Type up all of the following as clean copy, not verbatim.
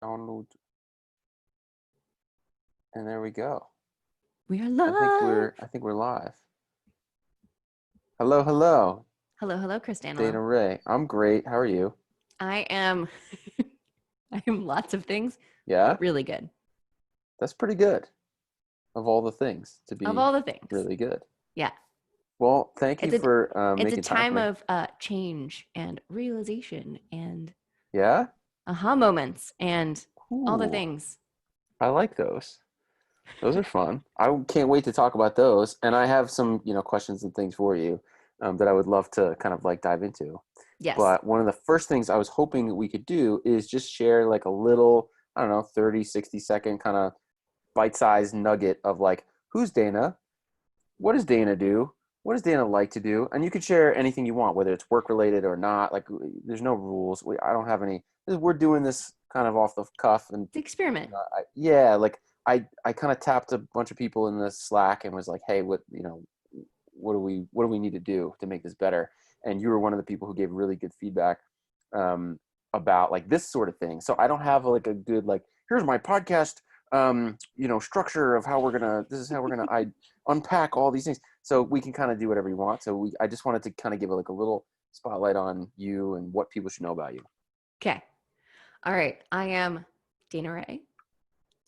Download, and there we go. We are I think live. we're live. Hello, hello, Hello, hello, Chris Dana Danilo. Ray. I'm great. How are you? I am I am lots of things, Yeah, but really good. that's pretty good. Of all the things to Of be all the things. really good. Yeah. Well, thank you It's a for it's a making time for time me. of change and realization and Yeah. aha moments and all the Ooh, things. I like those. Those are fun. I can't wait to talk about those. And I have some, questions and things for you that I would love to kind of like dive into. Yes. But one of the first things I was hoping we could do is just share like a little, I don't know, 30, 60-second kind of bite-sized nugget of like, who's Dana? What does Dana do? What does Dana like to do? And you can share anything you want, whether it's work related or not. Like, there's no rules. I don't have any. We're doing this kind of off the cuff, and It's an experiment. yeah, like I kind of tapped a bunch of people in the Slack and was like, hey, what do we need to do to make this better? And you were one of the people who gave really good feedback about like this sort of thing. So I don't have like a good like here's my podcast structure of how this is how we're gonna I unpack all these things. So we can kind of do whatever you want. So I just wanted to kind of give like a little spotlight on you and what people should know about you. Okay. All right. I am Dana Ray.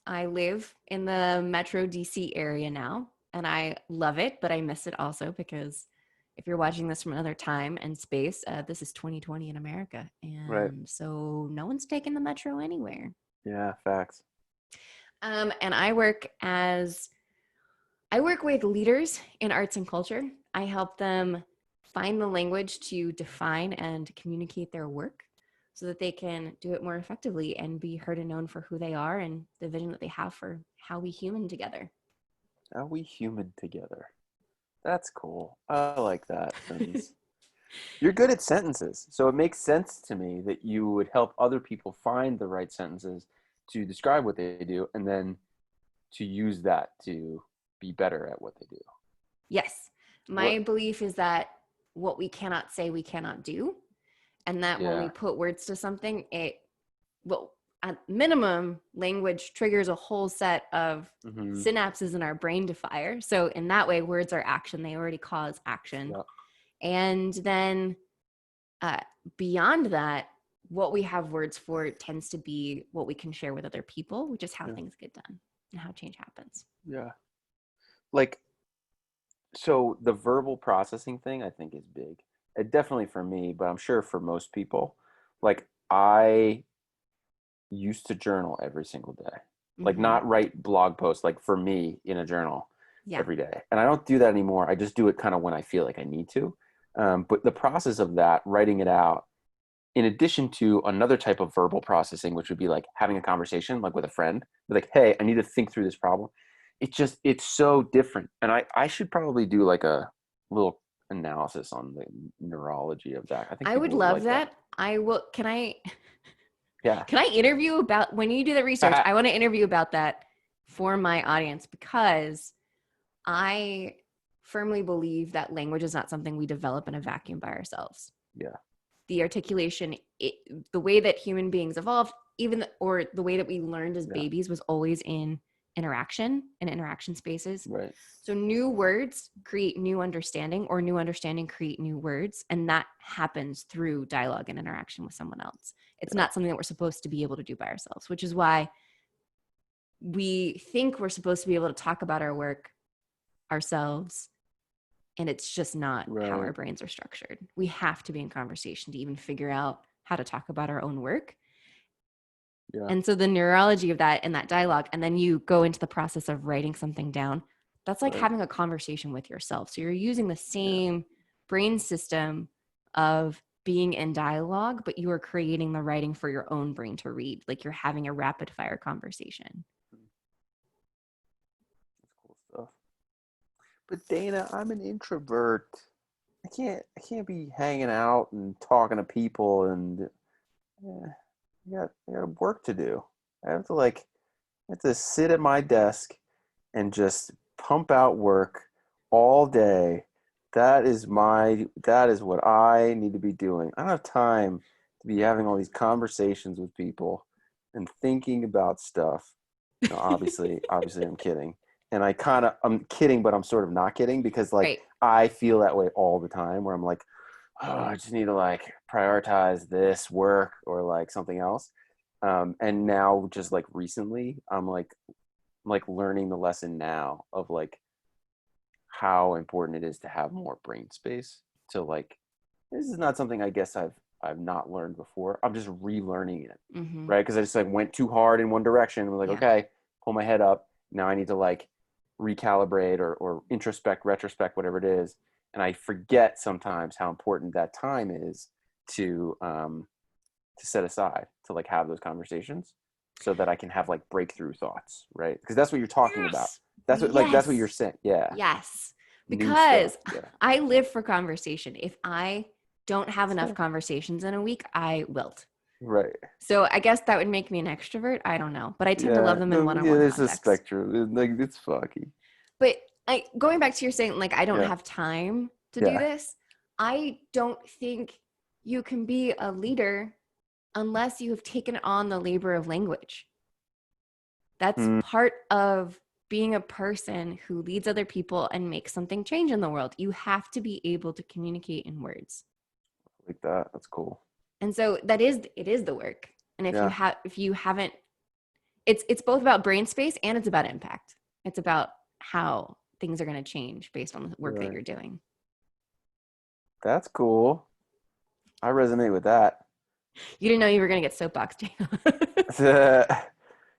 I live in the Metro DC area now, and I love it, but I miss it also because if you're watching this from another time and space, this is 2020 in America. Right. And so no one's taking the Metro anywhere. Yeah, facts. And I work with leaders in arts and culture. I help them find the language to define and communicate their work so that they can do it more effectively and be heard and known for who they are and the vision that they have for how we human together. How we human together. That's cool. I like that sentence. You're good at sentences. So it makes sense to me that you would help other people find the right sentences to describe what they do and then to use that to be better at what they do. Yes. What? My belief is that what we cannot say, we cannot do. And that when we Yeah. put words to something, well, at minimum, language triggers a whole set of Mm-hmm. synapses in our brain to fire. So in that way, words are action. They already cause action. Yeah. And then uh, beyond that, what we have words for tends to be what we can share with other people, which is how Yeah. things get done and how change happens. Yeah. Like, so the verbal processing thing I think is big. It definitely for me, but I'm sure for most people. Like, I used to journal every single day. Like Mm-hmm. not write blog posts like for me in a journal Yeah. every day. And I don't do that anymore. I just do it kind of when I feel like I need to. But the process of that, writing it out, in addition to another type of verbal processing, which would be like having a conversation like with a friend, be like, hey, I need to think through this problem. It's so different. And I should probably do like a little analysis on the neurology of that. I think I would people would love like that. that. I will. Yeah. Can I interview about when you do that research? I want to interview about that for my audience because I firmly believe that language is not something we develop in a vacuum by ourselves. Yeah. The articulation, the way that human beings evolved, or the way that we learned as Yeah. babies was always in interaction and interaction spaces. Right. So new words create new understanding, or new understanding create new words, and that happens through dialogue and interaction with someone else. It's Yeah. not something that we're supposed to be able to do by ourselves, which is why we think we're supposed to be able to talk about our work ourselves, and it's just not how Right. our brains are structured. We have to be in conversation to even figure out how to talk about our own work. Yeah. And so the neurology of that and that dialogue, and then you go into the process of writing something down, that's like Right. having a conversation with yourself. So you're using the Yeah. same brain system of being in dialogue, but you are creating the writing for your own brain to read. Like you're having a rapid fire conversation. That's cool stuff. But Dana, I'm an introvert. I can't be hanging out and talking to people and I got work to do. I have to like I have to sit at my desk and just pump out work all day. That is what I need to be doing. I don't have time to be having all these conversations with people. and thinking about stuff. No, obviously I'm kidding. And I'm kidding, but I'm sort of not kidding because like Right. I feel that way all the time where I'm like, oh, I just need to like prioritize this work or like something else. And now just like recently, I'm like learning the lesson now of like how important it is to have more brain space to like this is not something I guess I've not learned before. I'm just relearning it, Mm-hmm. right? Because I just like went too hard in one direction. I'm like, Yeah. okay, pull my head up. Now I need to like recalibrate or introspect, retrospect, whatever it is. And I forget sometimes how important that time is to set aside to like have those conversations so that I can have like breakthrough thoughts, right? Because that's what you're talking about. Yes. That's what you're Yes. saying. Yeah. Yes. New stuff. Because Yeah. I live for conversation. If I don't have enough Same. conversations in a week, I wilt. Right. So I guess that would make me an extrovert. I don't know, but I tend to love Yeah. them in No, yeah, one-on-one there's a contexts. spectrum. Like it's fucky. But going back to your saying, like, I don't Yeah. have time to do Yeah. this. I don't think you can be a leader unless you have taken on the labor of language. That's Mm, part of being a person who leads other people and makes something change in the world. You have to be able to communicate in words. like that. That's cool. And so it is the work. And Yeah. if you haven't, it's both about brain space and it's about impact. It's about how things are going to change based on the work that Right. you're doing. That's cool. I resonate with that. You didn't know you were going to get soapboxed.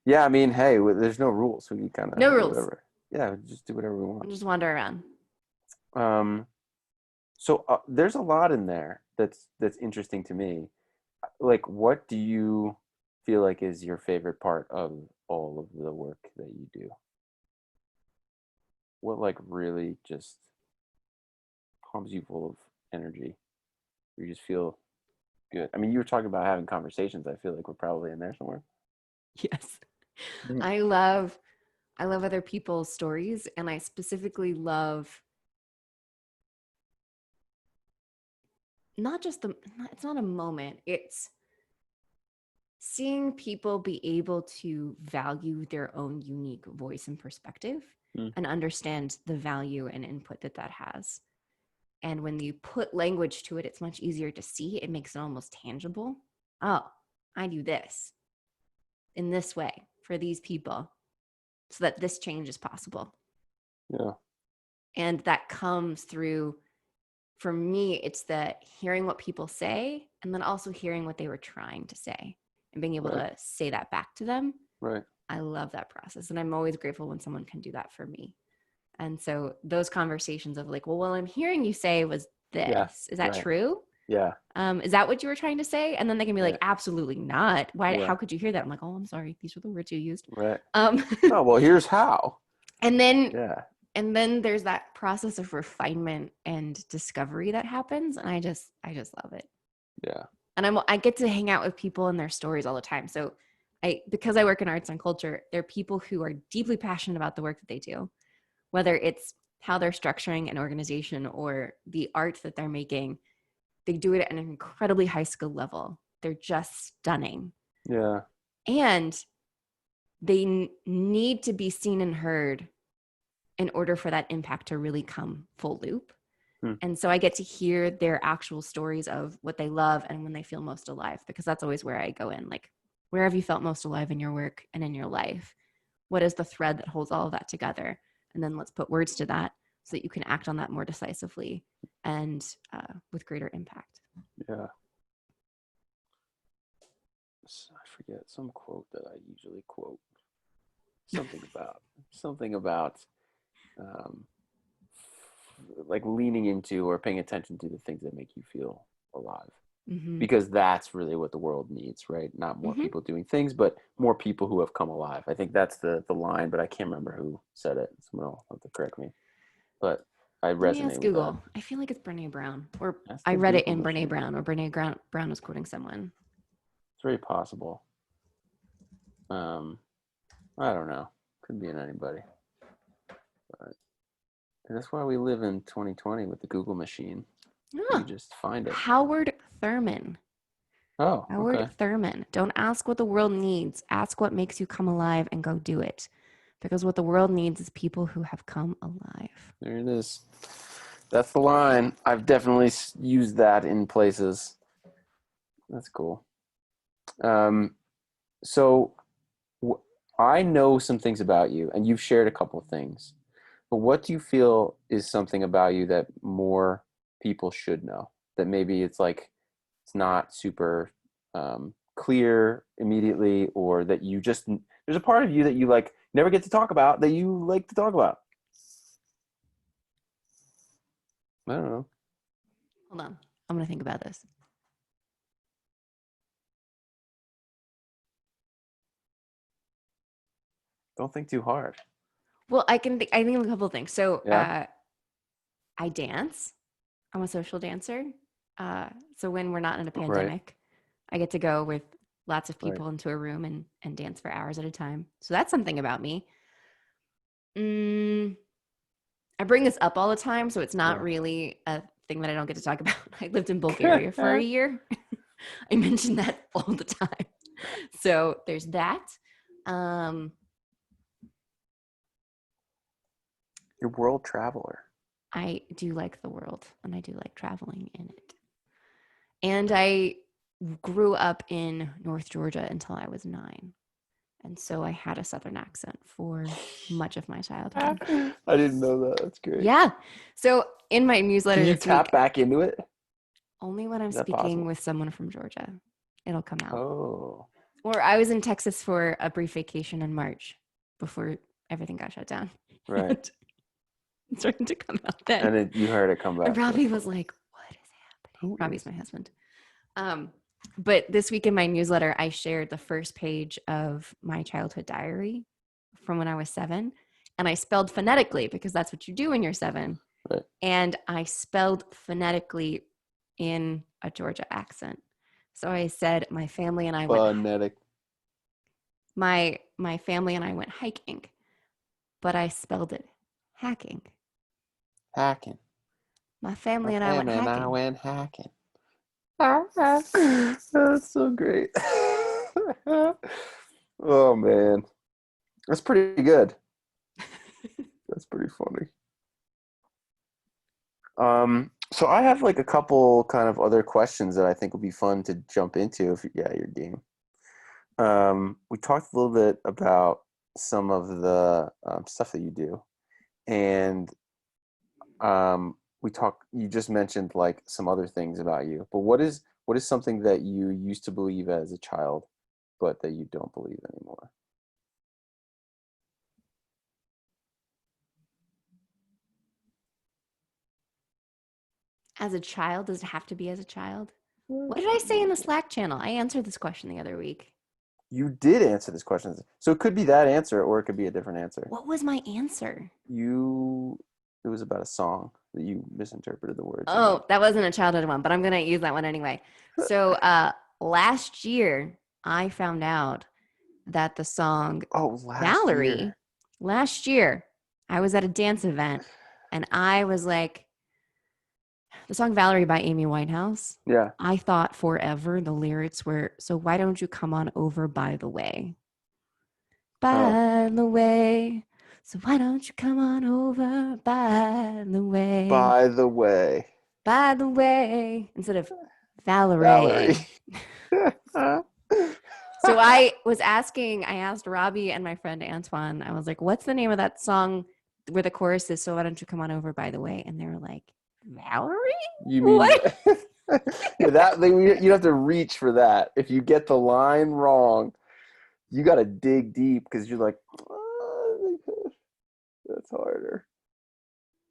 Yeah. I mean, hey, there's no rules. We can kind of No do rules. whatever. Yeah. We just do whatever we want. Just wander around. Um, so there's a lot in there that's interesting to me. Like, what do you feel like is your favorite part of all of the work that you do? What like really just pumps you full of energy? You just feel good. I mean, you were talking about having conversations. I feel like we're probably in there somewhere. Yes. Mhm. I love other people's stories, and I specifically love not just it's not a moment, it's seeing people be able to value their own unique voice and perspective Mm, and understand the value and input that that has. And when you put language to it, it's much easier to see. It makes it almost tangible. Oh, I do this in this way for these people so that this change is possible. yeah, And that comes through, for me, it's that hearing what people say and then also hearing what they were trying to say and being able right, to say that back to them. right. I love that process. And I'm always grateful when someone can do that for me. And so those conversations of like, well, what I'm hearing you say was Yeah, this. Is that right. true? Yeah, Is that what you were trying to say? And then they can be like, yeah, absolutely not. Why? yeah, How could you hear that? I'm like, oh, I'm sorry. These were the words you used. right. Um, Oh, well, here's how. and then Yeah, there's that process of refinement and discovery that happens, and I just love it. yeah, And I get to hang out with people and their stories all the time. So because I work in arts and culture, there are people who are deeply passionate about the work that they do, whether it's how they're structuring an organization or the art that they're making. They do it at an incredibly high skill level. They're just stunning. yeah, And they need to be seen and heard in order for that impact to really come full loop. hmm, And so I get to hear their actual stories of what they love and when they feel most alive, because that's always where I go in. Like, where have you felt most alive in your work and in your life? What is the thread that holds all of that together? And then let's put words to that so that you can act on that more decisively and with greater impact. yeah. I forget some quote that I usually quote. Something about um, like leaning into or paying attention to the things that make you feel alive. Mm-hmm. Because that's really what the world needs, right? Not more Mm-hmm. people doing things, but more people who have come alive. I think that's the line, but I can't remember who said it. Someone will have to correct me. But I Let me resonate ask with that. Google. I feel like it's Brene Brown, or That's I the read it Google in Brene machine. Brown, or Brown was quoting someone. It's very possible. I don't know. Could be in anybody. But that's why we live in 2020 with the Google machine. You Ah, just find it. Howard Thurman. Oh, Howard okay. Thurman. Don't ask what the world needs. Ask what makes you come alive and go do it. Because what the world needs is people who have come alive. There it is. That's the line. I've definitely used that in places. That's cool. Um, so I know some things about you, and you've shared a couple of things. But what do you feel is something about you that more people should know? That maybe it's like it's not super clear immediately, or that you just there's a part of you that you like never get to talk about that you like to talk about. I don't know. Hold on. I'm going to think about this. Don't think too hard. Well, I think of a couple of things. So Yeah. I dance. I'm a social dancer. So when we're not in a Right. pandemic, I get to go with lots of Right. people into a room and dance for hours at a time. So that's something about me. Mm, I bring this up all the time, so it's not Yeah. really a thing that I don't get to talk about. I lived in Bulgaria for a year. I mention that all the time. So there's that. Um, You're world traveler. I do like the world and I do like traveling in it. And I grew up in North Georgia until I was 9. And so I had a Southern accent for much of my childhood. I didn't know that. That's great. Yeah. So in my Can newsletter you this week, tap back into it? only when I'm Is that speaking possible? with someone from Georgia, it'll come out. Oh. Or I was in Texas for a brief vacation in March before everything got shut down. Right. It's starting to come out then. And you heard it come And back. Robbie was like, "What is happening?" Who Robbie's is my husband. But this week in my newsletter, I shared the first page of my childhood diary from when I was 7. And I spelled phonetically because that's what you do when you're 7. Right. And I spelled phonetically in a Georgia accent. So I said, my family and I went Phonetic. my family and I went hiking, but I spelled it hacking. Hacking. My My family and I went family and I hacking. went hacking. That's so great. Oh man. That's pretty good. That's pretty funny. So I have like a couple kind of other questions that I think would be fun to jump into if yeah, your game. We talked a little bit about some of the stuff that you do, and we talked. You just mentioned like some other things about you, but what is something that you used to believe as a child, but that you don't believe anymore? As a child, does it have to be as a child? What did I say in the Slack channel? I answered this question the other week. You did answer this question, so it could be that answer, or it could be a different answer. What was my answer? It was about a song that you misinterpreted the words in. Oh, that wasn't a childhood one, but I'm going to use that one anyway. So last year, I found out that the song Oh, last Valerie, year. last year, I was at a dance event and I was like, the song Valerie by Amy Winehouse. Yeah. I thought forever the lyrics were, so why don't you come on over by the way? Oh, By the way. So why don't you come on over by the way? by the way, By the way. Instead of Valerie. Valerie. So I asked Robbie and my friend Antoine, I was like, what's the name of that song where the chorus is, so why don't you come on over by the way? And they were like, Valerie? You mean What? yeah, that you have to reach for that. If you get the line wrong, you got to dig deep because you're like, "Oh, that's harder."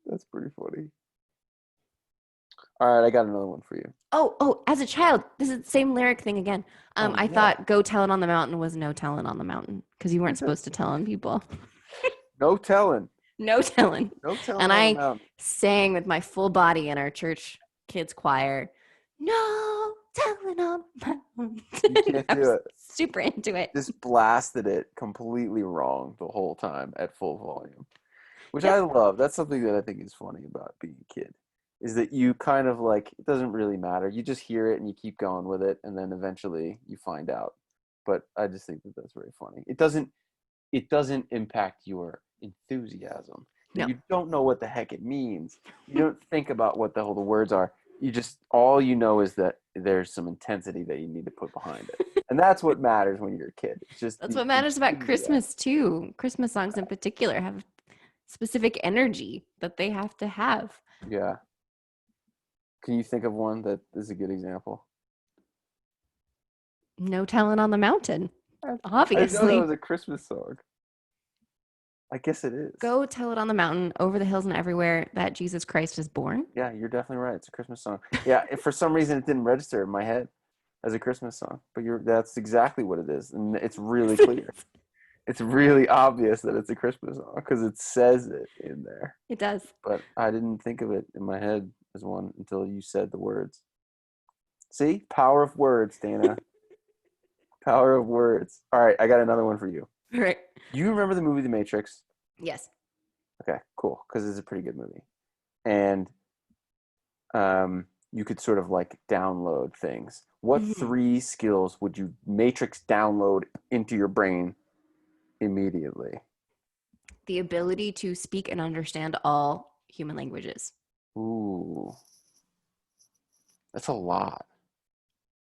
That's pretty funny. All right, I got another one for you. As a child, this is the same lyric thing again. Oh I yeah, thought go tell it on the mountain was no telling on the mountain because you weren't supposed to tell on people. no telling, No telling. no telling And on the I mountain. sang with my full body in our church kids choir. No telling on the mountain. You can't I do was it. super into it. Just blasted it completely wrong the whole time at full volume, which I Yep. love. That's something that I think is funny about being a kid. is that you kind of like, it doesn't really matter. You just hear it and you keep going with it, and then eventually you find out. But I just think that that's very funny. It doesn't impact your enthusiasm. No, You don't know what the heck it means. You don't think about what the words are. You just, all you know is that there's some intensity that you need to put behind it. And that's what matters when you're a kid. It's just that's the what matters about enthusiasm. Christmas too. Christmas songs in particular have specific energy that they have to have. Yeah. Can you think of one that is a good example? No Telling on the Mountain, I didn't know that obviously. was a Christmas song. I guess it is. Go tell it on the mountain, over the hills and everywhere that Jesus Christ is born. Yeah, you're definitely right. It's a Christmas song. Yeah, if for some reason it didn't register in my head as a Christmas song, but that's exactly what it is, and it's really clear. It's really obvious that it's a Christmas song because it says it in there. It does. But I didn't think of it in my head as one until you said the words. See? Power of words, Dana. Power of words. All right, I got another one for you. All right. Do you remember the movie The Matrix? Yes. Okay, cool, because it's a pretty good movie. And you could sort of like download things. What Mhm. 3 skills would you Matrix download into your brain immediately? The ability to speak and understand all human languages. Ooh, that's a lot.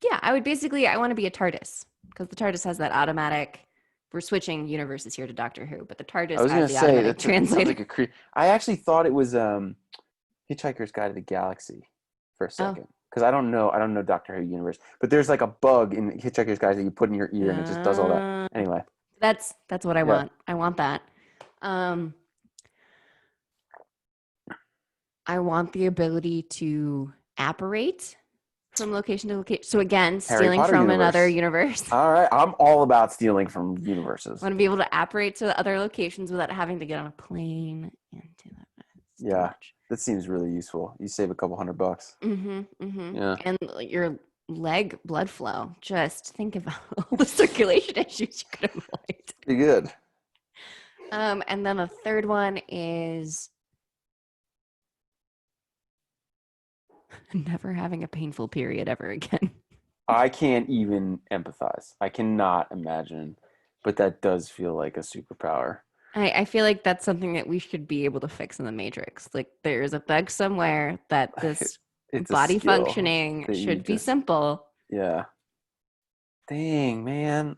Yeah, I want to be a TARDIS because the TARDIS has that automatic. We're switching universes here to Doctor Who, but the I TARDIS was has gonna the say automatic that sounds translator. like a I actually thought it was Hitchhiker's Guide to the Galaxy for a Oh, second because I don't know Doctor Who universe, but there's like a bug in Hitchhiker's Guide that you put in your ear and it just does all that. uh, Anyway, that's what I yeah, want. I want that. Um, I want the ability to apparate from location to location. So again, Harry stealing Potter from another universe. universe. All right, I'm all about stealing from I universes. want to be able to apparate to other locations without having to get on a plane and do that. It's too Yeah, much. that seems really useful. You save a couple $100. Yeah, And your leg blood flow. Just think about all the circulation issues you could avoid. pretty good. And then the third one is never having a painful period ever again. I can't even empathize. I cannot imagine, but that does feel like a superpower. I feel like that's something that we should be able to fix in the Matrix. Like there's a bug somewhere that this It's a body skill functioning that you should be just, simple. yeah. Dang, man.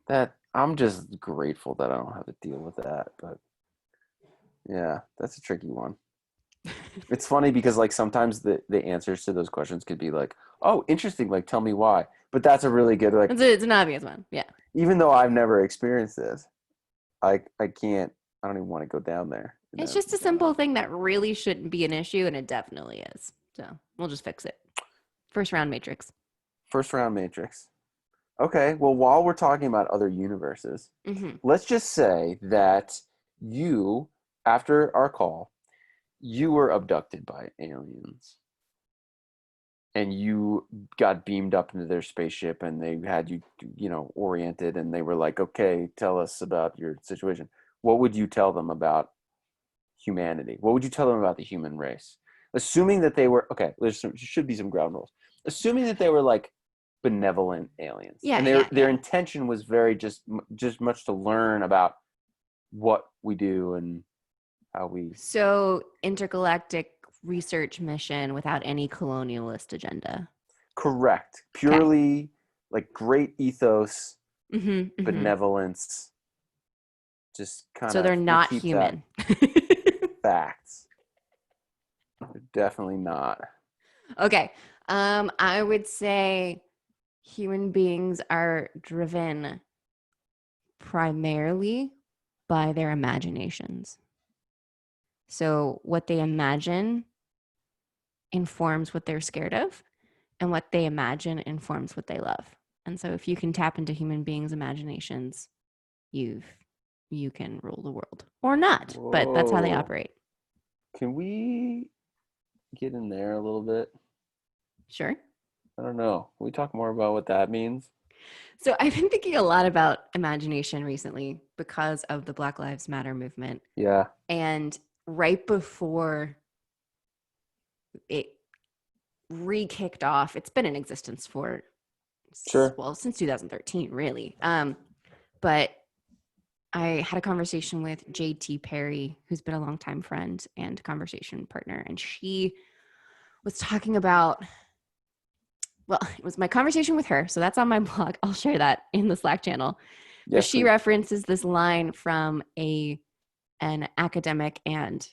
That I'm just grateful that I don't have to deal with that. But yeah, that's a tricky one. It's funny because like sometimes the answers to those questions could be like, oh, interesting, like tell me why. But that's a really good like, It's an obvious one. Yeah. even though I've never experienced this, I can't, I don't even want to go down there. It's just a simple thing that really shouldn't be an issue, and it definitely is. So we'll just fix it. First round Matrix. First round Matrix. Okay, well, while we're talking about other universes, Mm-hmm. let's just say that you, after our call, you were abducted by aliens and you got beamed up into their spaceship and they had you, oriented and they were like, okay, tell us about your situation. What would you tell them about humanity? What would you tell them about the human race? Assuming that they were, okay, should be some ground rules. Assuming that they were like benevolent aliens Yeah, and yeah, their yeah. intention was very just much to learn about what we do and how we So intergalactic research mission without any colonialist agenda. correct Okay. purely like great ethos, Mm-hmm, mm-hmm. benevolence, just kind So they're of we'll not keep that human. facts. They're definitely not. Okay. I would say human beings are driven primarily by their imaginations. So what they imagine informs what they're scared of, and what they imagine informs what they love. And so if you can tap into human beings' imaginations, you can rule the world. Or not, but that's how they Whoa, operate. can we get in there a little bit? Sure. I don't know, can we talk more about what that means? So I've been thinking a lot about imagination recently because of the Black Lives Matter movement. Yeah. And right before it re-kicked off. It's been in existence for Sure. since 2013, really. But I had a conversation with JT Perry, who's been a longtime friend and conversation partner, and she was talking about, well, it was my conversation with her, so that's on my blog. I'll share that in the Slack channel. But Yes, she please. references this line from an academic and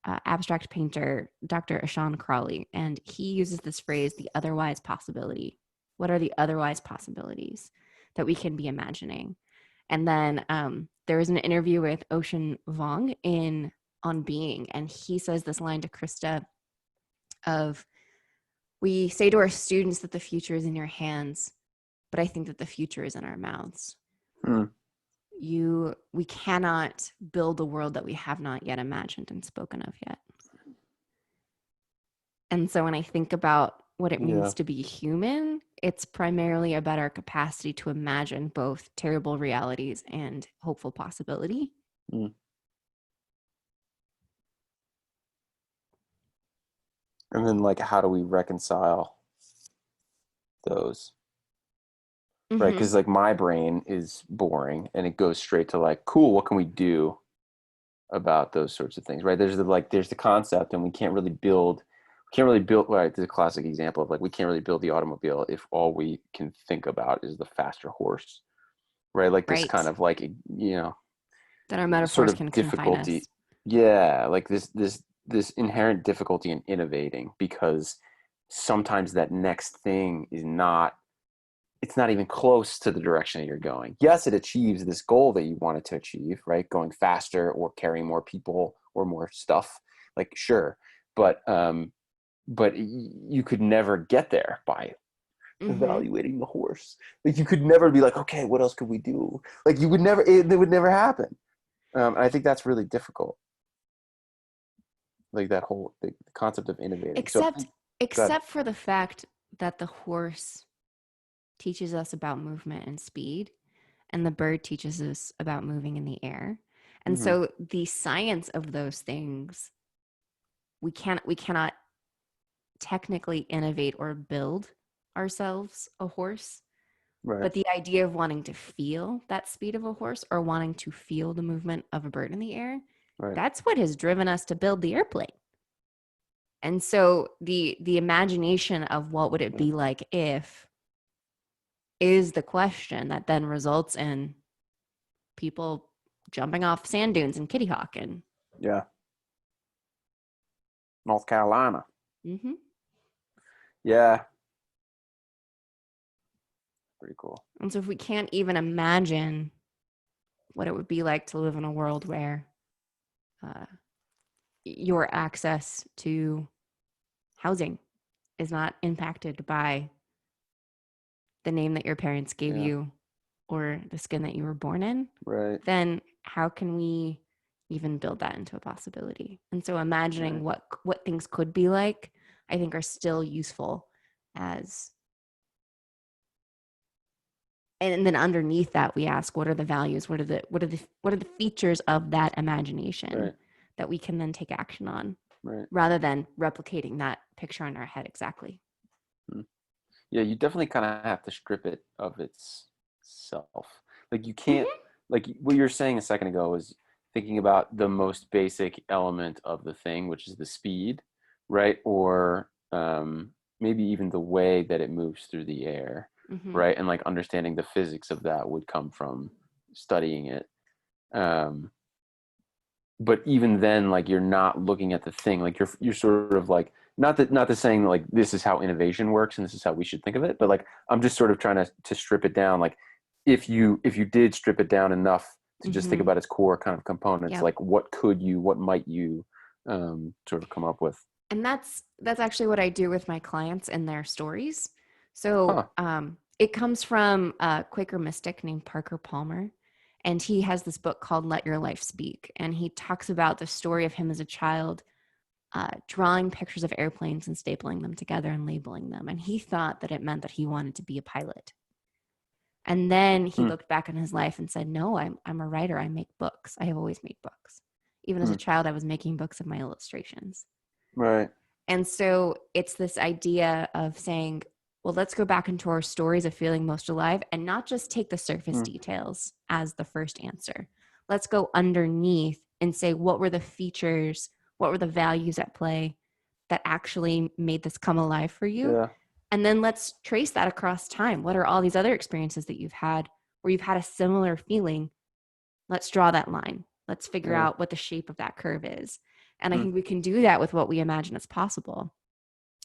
abstract painter, Dr. Ashan Crawley, and he uses this phrase, the otherwise possibility. What are the otherwise possibilities that we can be imagining? And then there was an interview with Ocean Vuong in On Being, and he says this line to Krista of, we say to our students that the future is in your hands, but I think that the future is in our mouths. Hmm. We cannot build a world that we have not yet imagined and spoken of yet. And so when I think about what it means to be human, it's primarily about our capacity to imagine both terrible realities and hopeful possibility. Mm. And then, like, how do we reconcile those? Mm-hmm. Right? Because, like, my brain is boring and it goes straight to, like, cool, what can we do about those sorts of things, right? There's the concept, and we can't really build, right? There's a classic example of, like, we can't really build the automobile if all we can think about is the faster horse, right? Like this Right. kind of, like, That our sort metaphors of can confine us. difficulty. Yeah, like this inherent difficulty in innovating, because sometimes that next thing is not, it's not even close to the direction that you're going. Yes, it achieves this goal that you wanted to achieve, right? Going faster or carrying more people or more stuff, like, sure. But you could never get there by evaluating the horse. Like, you could never be like, okay, what else could we do? Like, you would never, it would never happen. And I think that's really difficult. Like, that whole the concept of innovating. Except for the fact that the horse teaches us about movement and speed, and the bird teaches us about moving in the air. And so the science of those things, we cannot technically innovate or build ourselves a horse. Right. But the idea of wanting to feel that speed of a horse or wanting to feel the movement of a bird in the air, Right. that's what has driven us to build the airplane. And so the imagination of what would it be like if is the question that then results in people jumping off sand dunes and Kitty Hawk and North Carolina. Mm-hmm. Yeah. Pretty cool. And so if we can't even imagine what it would be like to live in a world where your access to housing is not impacted by the name that your parents gave you or the skin that you were born in, right, then how can we even build that into a possibility? And so imagining what things could be like, I think, are still useful as, and then underneath that we ask, what are the values, what are the features of that imagination that we can then take action on, rather than replicating that picture in our head exactly. Yeah, you definitely kind of have to strip it of its self. Like, you can't, like what you were saying a second ago was thinking about the most basic element of the thing, which is the speed, right? Or maybe even the way that it moves through the air, right? And, like, understanding the physics of that would come from studying it. But even then, like, you're not looking at the thing. Like, you're sort of like, not the saying, like, this is how innovation works and this is how we should think of it, but, like, I'm just sort of trying to strip it down. Like, if you did strip it down enough to just think about its core kind of components, like, what might you sort of come up with? And that's actually what I do with my clients and their stories. So it comes from a Quaker mystic named Parker Palmer. And he has this book called Let Your Life Speak. And he talks about the story of him as a child drawing pictures of airplanes and stapling them together and labeling them. And he thought that it meant that he wanted to be a pilot. And then he looked back on his life and said, no, I'm a writer. I make books. I have always made books. Even as a child, I was making books of my illustrations. Right. And so it's this idea of saying, well, let's go back into our stories of feeling most alive and not just take the surface Mm, details as the first answer. Let's go underneath and say, what were the features? What were the values at play that actually made this come alive for you? yeah. And then let's trace that across time. What are all these other experiences that you've had where you've had a similar feeling? Let's draw that line. Let's figure Yeah. out what the shape of that curve is. And I Mm, think we can do that with what we imagine is possible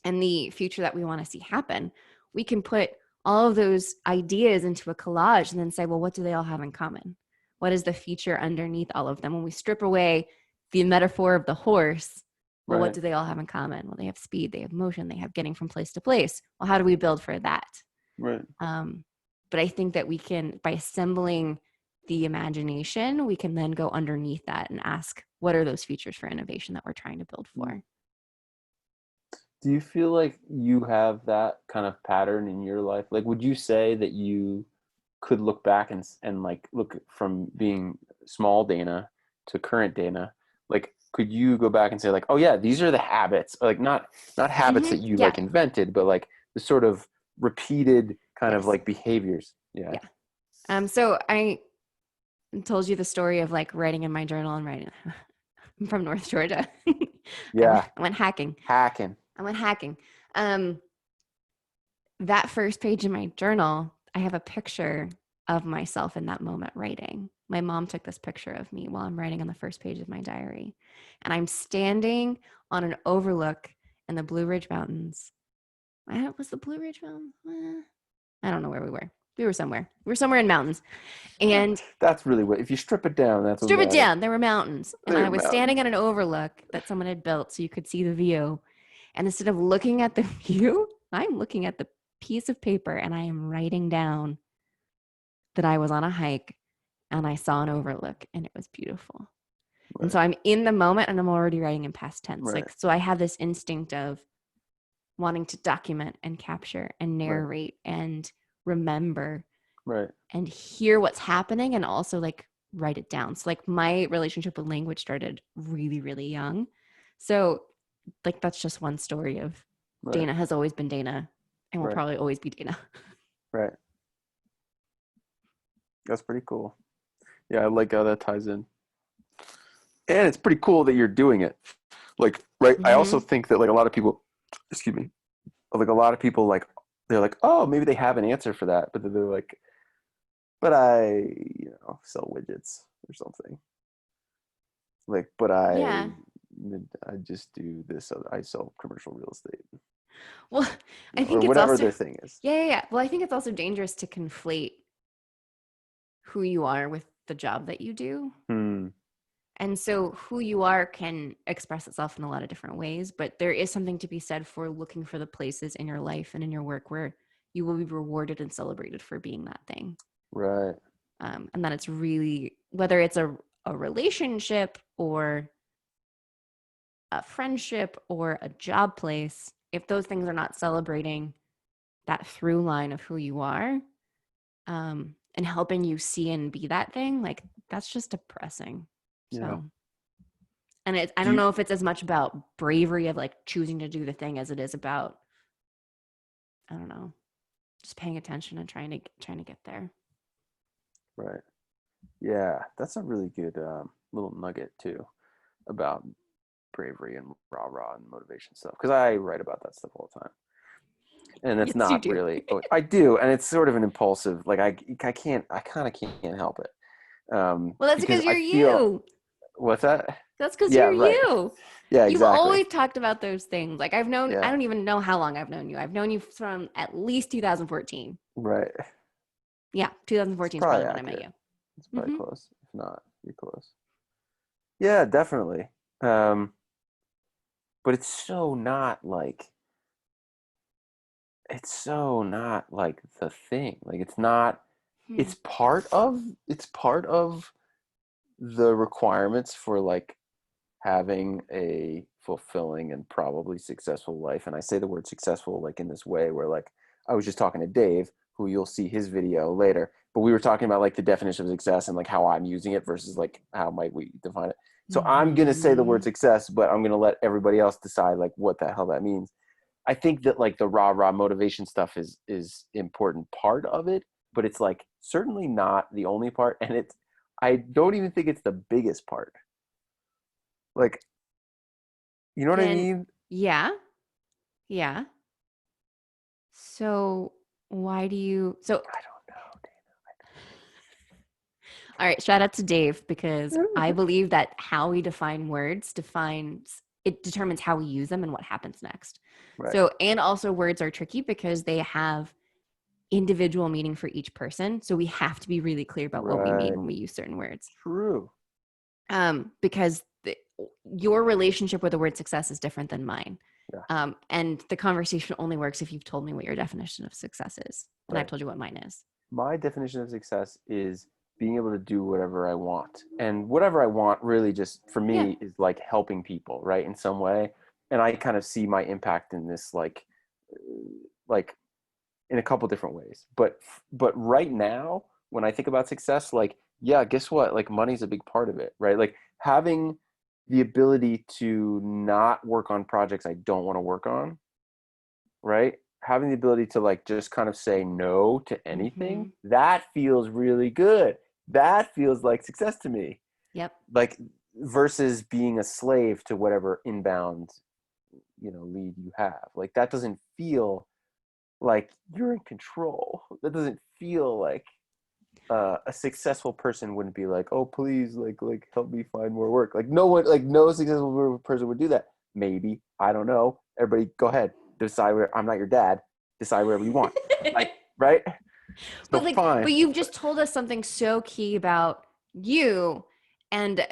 and the future that we want to see happen. We can put all of those ideas into a collage and then say, well, what do they all have in common? What is the feature underneath all of them? When we strip away the metaphor of the horse, well, what right. do they all have in common? Well, they have speed, they have motion, they have getting from place to place. Well, how do we build for that? Right. Um, but I think that we can, by assembling the imagination, we can then go underneath that and ask, what are those features for innovation that we're trying to build Mm. for? Do you feel like you have that kind of pattern in your life? Like, would you say that you could look back and like look from being small Dana to current Dana? Like, could you go back and say like, oh yeah, these are the habits, like not habits that you Yeah. like invented, but like the sort of repeated kind of Yes. like behaviors? Yeah. Yeah. So I told you the story of like writing in my journal and writing. I'm from North Georgia. Yeah. I went hacking. Hacking. I went hacking. Um, that first page in my journal, I have a picture of myself in that moment writing. My mom took this picture of me while I'm writing on the first page of my diary. And I'm standing on an overlook in the Blue Ridge Mountains. Was the Blue Ridge Mountains? I don't know where we were. We were somewhere. We were somewhere in mountains. And That's really what, if you strip it down, that's what strip it matters. down. There were mountains. And They're I was mountains. standing on an overlook that someone had built so you could see the view. And instead of looking at the view, I'm looking at the piece of paper and I am writing down that I was on a hike and I saw an overlook and it was beautiful. And Right. so I'm in the moment and I'm already writing in past tense. Right. Like, so I have this instinct of wanting to document and capture and Right. narrate and remember Right. and hear what's happening and also like write it down. So like my relationship with language started really, really young. So like that's just one story of Right. Dana has always been Dana and will Right. probably always be Dana. Right. That's pretty cool. Yeah, I like how that ties in. And it's pretty cool that you're doing it. Like, right. I also Mm-hmm. think that like a lot of people, excuse me, like a lot of people like they're like, oh, maybe they have an answer for that, but they're like, but sell widgets or something. Like, but Yeah. I just do this. I sell commercial real estate, Well, I or think it's whatever also, their thing is. yeah. Well, I think it's also dangerous to conflate who you are with the job that you do. Hmm. And so who you are can express itself in a lot of different ways, but there is something to be said for looking for the places in your life and in your work where you will be rewarded and celebrated for being that thing. Right. And that it's really, whether it's a relationship or a friendship or a job place, if those things are not celebrating that through line of who you are, and helping you see and be that thing, like that's just depressing. Yeah. So, and I Do don't you? know if it's as much about bravery of like choosing to do the thing as it is about, I don't know, just paying attention and trying to get there. Right. Yeah, that's a really good little nugget too about bravery and rah rah and motivation stuff. Because I write about that stuff all the time, and it's Yes, you not do. really. Oh, I do, and it's sort of an impulsive. Like I kind of can't help it Well, that's because because I you're feel you. what's that? That's because Yeah, you're right. you. Yeah, You've exactly. always talked about those things. Like I Yeah, don't even know how long I've known you. I've known you from at least 2014. right. Yeah, It's 2014 is probably probably when I met accurate. you. It's probably Hmm. close. If not, you're close. Yeah, definitely. Um, but it's so not like the thing. Like it's not Hmm. it's part of the requirements for like having a fulfilling and probably successful life. And I say the word successful like in this way where like I was just talking to Dave, who you'll see his video later, but we were talking about like the definition of success and like how I'm using it versus like how might we define it. So I'm going to say the word Mhm. success, but I'm going to let everybody else decide like what the hell that means. I think that like the rah motivation stuff is important part of it, but it's like certainly not the only part, and it's I don't even think it's the biggest part. Like, you know what I Can mean? yeah, yeah. So why do you so I don't all right, shout out to Dave because I know. believe that how we define words defines it determines how we use them and what happens next. Right. So and also words are tricky because they have individual meaning for each person. So we have to be really clear about what we mean Right. when we use certain words. True. Because your relationship with the word success is different than mine. Yeah. And the conversation only works if you've told me what your definition of success is. And I've Right. told you what mine is. My definition of success is being able to do whatever I want. And whatever I want really just for Yeah. me is like helping people, right? In some way. And I kind of see my impact in this like in a couple different ways. But right now, when I think about success, like, yeah, guess what? Like money's a big part of it, right? Like having the ability to not work on projects I don't want to work on, right? Having the ability to like just kind of say no to anything, Mm-hmm. that feels really good. That feels like success to me. Yep. Like versus being a slave to whatever inbound, lead you have. Like that doesn't feel like you're in control. That doesn't feel like a successful person wouldn't be like, oh please, like help me find more work. Like no one, like no successful person would do that. Maybe, I don't know. Everybody, go ahead, decide where. I'm not your dad. Decide wherever you want. Like right. So But fine. you've just told us something so key about you, and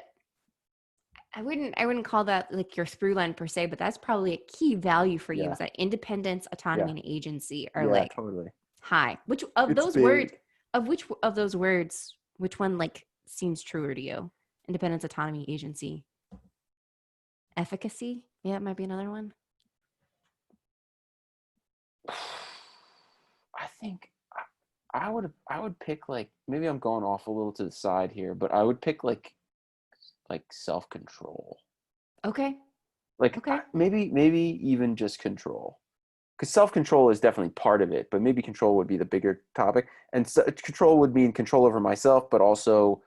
I wouldn't call that like your through line per se, but that's probably a key value for you Yeah, is that independence, autonomy, yeah, and agency are yeah. like Totally. high. Which of It's those words, big. which of those words, which one like seems truer to you? Independence, autonomy, agency, efficacy. Yeah, it might be another one. I think I would pick like maybe I'm going off a little to the side here, but I would pick like self control. Okay. Like Okay. maybe even just control, because self control is definitely part of it, but maybe control would be the bigger topic. And so, control would mean control over myself, but also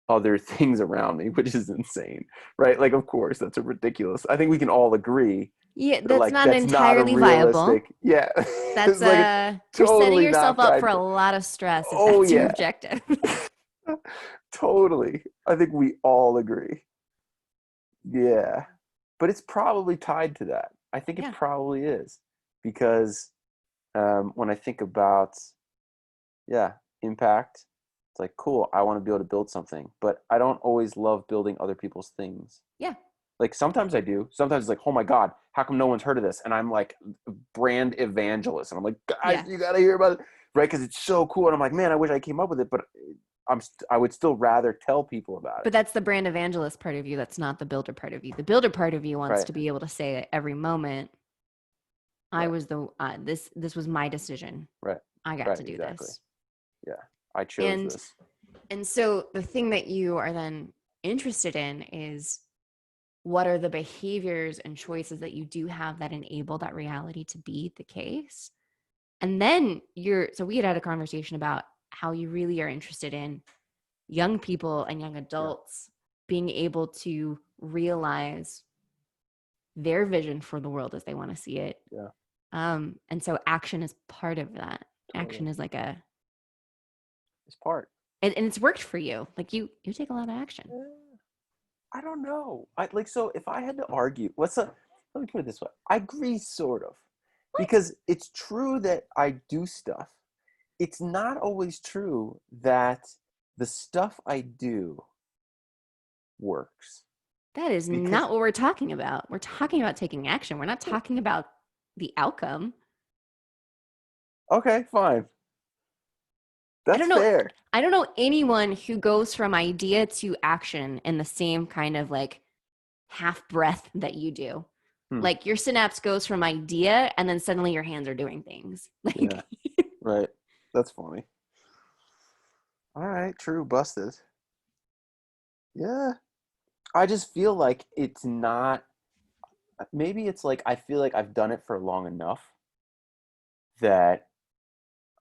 other things around me, which is insane, right? Like, of course, that's a ridiculous. I think we can all agree Yeah, that that's like not that's not a entirely viable. realistic. Yeah, That's it's like it's you're setting totally yourself not up for a practical. lot of stress if Oh that's your yeah, objective. totally. I think we all agree. Yeah. But it's probably tied to that. I think it Yeah. probably is because when I think about, yeah, impact, it's like, cool, I want to be able to build something, but I don't always love building other people's things. Yeah. Like sometimes I do. Sometimes it's like, oh my God, how come no one's heard of this? And I'm like brand evangelist. And I'm like, guys, Yeah. you got to hear about it. Right. Because it's so cool. And I'm like, man, I wish I came up with it, but I would still rather tell people about it. But that's the brand evangelist part of you. That's not the builder part of you. The builder part of you wants Right. to be able to say at every moment, I Right. was the this was my decision. Right. I got Right. to do Exactly. this. Yeah. I chose And this. and so the thing that you are then interested in is what are the behaviors and choices that you do have that enable that reality to be the case? And then so we had a conversation about how you really are interested in young people and young Yeah. adults being able to realize their vision for the world as they want to see it. Yeah. And so action is part of that. Action Totally. is like It's part. and it's worked for you. Like you take a lot of action. Eh, I don't know. I like so if I had to argue, let me put it this way. I agree sort of. What? Because it's true that I do stuff. It's not always true that the stuff I do works. That is Because not what we're talking about. We're talking about taking action. We're not talking about the outcome. okay, fine. I That's don't know. fair. I don't know anyone who goes from idea to action in the same kind of like half breath that you do. Hmm. Like your synapse goes from idea and then suddenly your hands are doing things. Yeah, Like right. That's funny. All right, true, busted. Yeah. I just feel like it's not. Maybe it's like I feel like I've done it for long enough that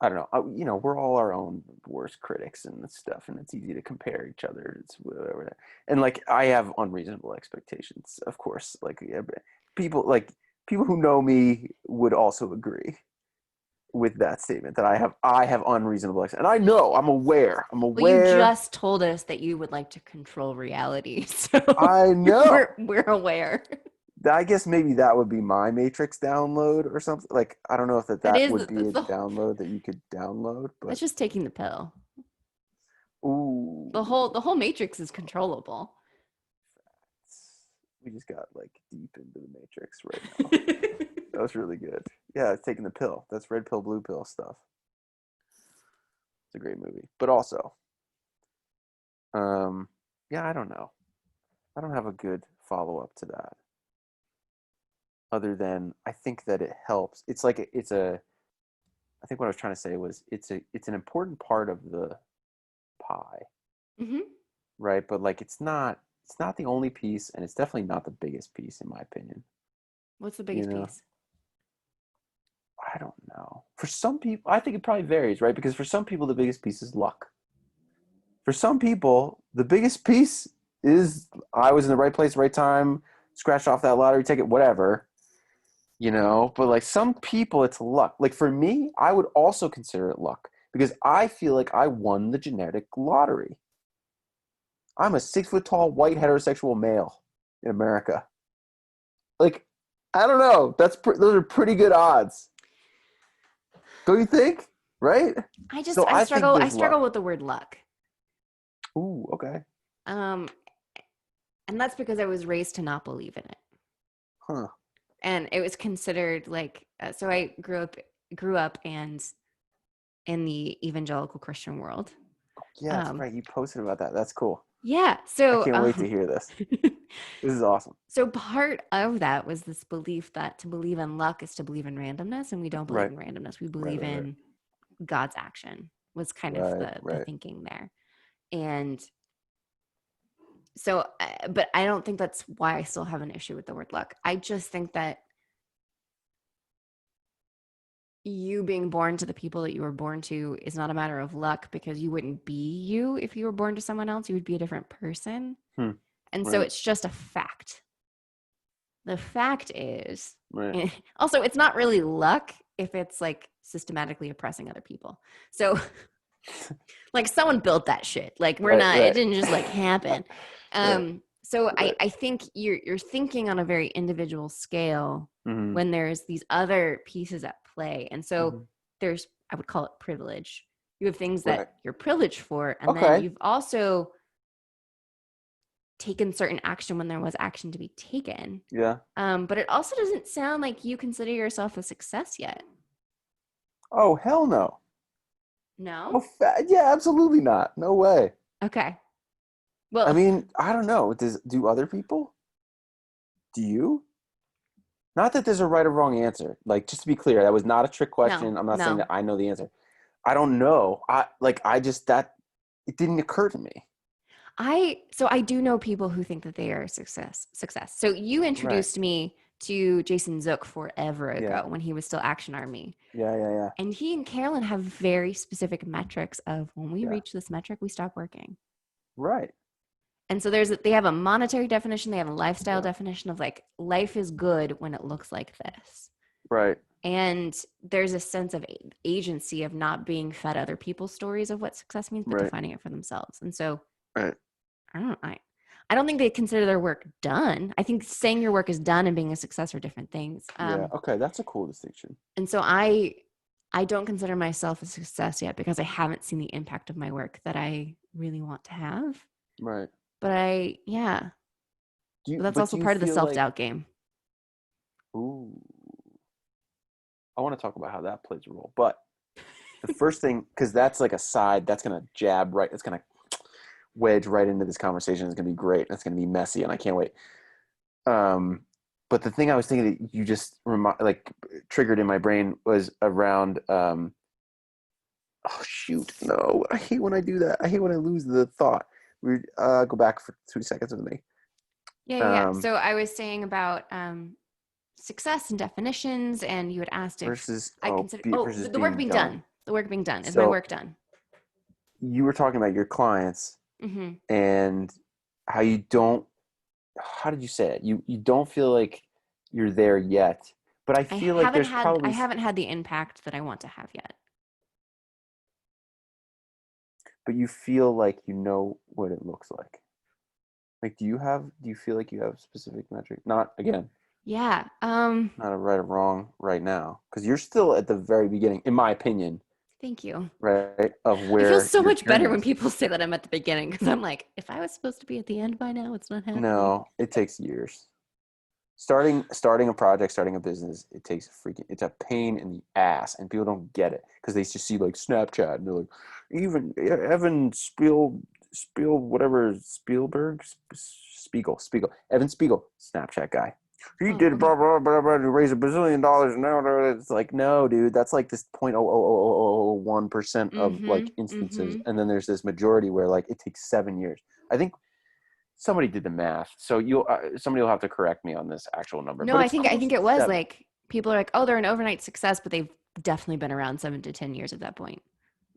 I don't know. We're all our own worst critics and stuff, and it's easy to compare each other. It's whatever, and like I have unreasonable expectations, of course. Like yeah, people who know me would also agree with that statement that I have unreasonable and I know I'm Well, you aware. just told us that you would like to control reality, so I know. we're aware. I guess maybe that would be my Matrix download or something. Like I don't know if That that is would be that's a the download that you could download, that's but just taking the pill. ooh, The whole matrix is controllable. we just got like deep into the Matrix right now. That was really good. Yeah, it's taking the pill. That's red pill, blue pill stuff. It's a great movie, but also, um, yeah, I don't know. I don't have a good follow up to that, other than I think that it helps. It's like it's a. I think what I was trying to say was it's an important part of the pie, Hmm. right? But like it's not the only piece, and it's definitely not the biggest piece in my opinion. What's the You biggest know, piece? I don't know. For some people, I think it probably varies, right? Because for some people, the biggest piece is luck. For some people, the biggest piece is I was in the right place, right time, scratched off that lottery ticket, whatever, But like some people, it's luck. Like for me, I would also consider it luck because I feel like I won the genetic lottery. I'm a 6 foot tall white heterosexual male in America. Like, I don't know. Those are pretty good odds. Don't you think? Right? I just So I think I there's struggle luck. with the word luck. Ooh, okay. Um, and that's because I was raised to not believe in it. Huh. And it was considered like so I grew up and in the evangelical Christian world. Yeah, that's Um, right. You posted about that. That's cool. yeah, I so can't wait to hear this. This is awesome. so part of that was this belief that to believe in luck is to believe in randomness, and we don't believe Right. in randomness. We Right, believe right, right. in God's action. Was kind of Right, the right. thinking there, and so, but I don't think that's why I still have an issue with the word luck. I just think that you being born to the people that you were born to is not a matter of luck because you wouldn't be you if you were born to someone else. You would be a different person. Hmm. And so Right, it's just a fact. The fact is, right. also, it's not really luck if it's like systematically oppressing other people. So, like, someone built that shit. Like, we're Right, not, it right. didn't just like happen. Right, So right. I think you're thinking on a very individual scale Mm-hmm. when there's these other pieces at play. And so Mm-hmm. there's, I would call it privilege. You have things Right. that you're privileged for, and then Okay. you've also taken certain action when there was action to be taken. Yeah. But it also doesn't sound like you consider yourself a success yet. Oh, hell no. No? Oh, yeah, absolutely not. No way. Okay. I Well, mean, I don't know. Do other people? Do you? Not that there's a right or wrong answer. Like, just to be clear, that was not a trick no, question. I'm not saying no. that I know the answer. I don't know. I just that it didn't occur to me. I do know people who think that they are a success. So you Right. introduced me to Jason Zook forever Yeah. ago when he was still Action Army. Yeah. Yeah. Yeah. And he and Carolyn have very specific metrics of when we Yeah. reach this metric, we stop working. Right. And so they have a monetary definition, they have a lifestyle Yeah. definition of like life is good when it looks like this. Right. And there's a sense of agency of not being fed other people's stories of what success means, but Right. defining it for themselves. And so Right. I don't think they consider their work done. I think saying your work is done and being a success are different things. Yeah. Okay. That's a cool distinction. And so I don't consider myself a success yet because I haven't seen the impact of my work that I really want to have. Right. But yeah, but that's But also do you part of the feel self like, doubt game. ooh, I want to talk about how that plays a role. But the first thing, because that's like a side, that's gonna jab right, that's gonna wedge right into this conversation. It's gonna be great. It's gonna be messy, and I can't wait. Um, but the thing I was thinking that you just triggered in my brain was around. Oh shoot, no! I hate when I do that. I hate when I lose the thought. We go back for 2 seconds with me. Yeah. So I was saying about success and definitions, and you had asked if versus I consider versus the work being being done. done. The work being done. Is my So work done? you were talking about your clients Mm-hmm. and how you don't. How did you say it? You don't feel like you're there yet, but I feel like there's I probably. haven't had the impact that I want to have yet. But you feel like you know what it looks like. Like, do you feel like you have specific metric? Not again, Yeah. not a right or wrong right now, because you're still at the very beginning, in my opinion, Thank you. right, of I feel where so your much better journey when is. people say that I'm at the beginning because I'm like, if I was supposed to be at the end by now, it's not happening. No, it takes years. Starting a project, starting a business, it's a pain in the ass, and people don't get it because they just see like Snapchat and they're like, even Evan whatever Spiegel Evan Spiegel, Snapchat guy. He Oh, did okay. blah blah blah blah to raise $1 billion, and now it's like, no, dude, that's like this 0.00001% of like Mm-hmm. instances, Mm-hmm. and then there's this majority where like it takes 7 years. I think somebody did the math, so somebody will have to correct me on this actual number, No, but it's I close think to it was 7. like people are like, oh, they're an overnight success, but they've definitely been around 7 to 10 years at that point.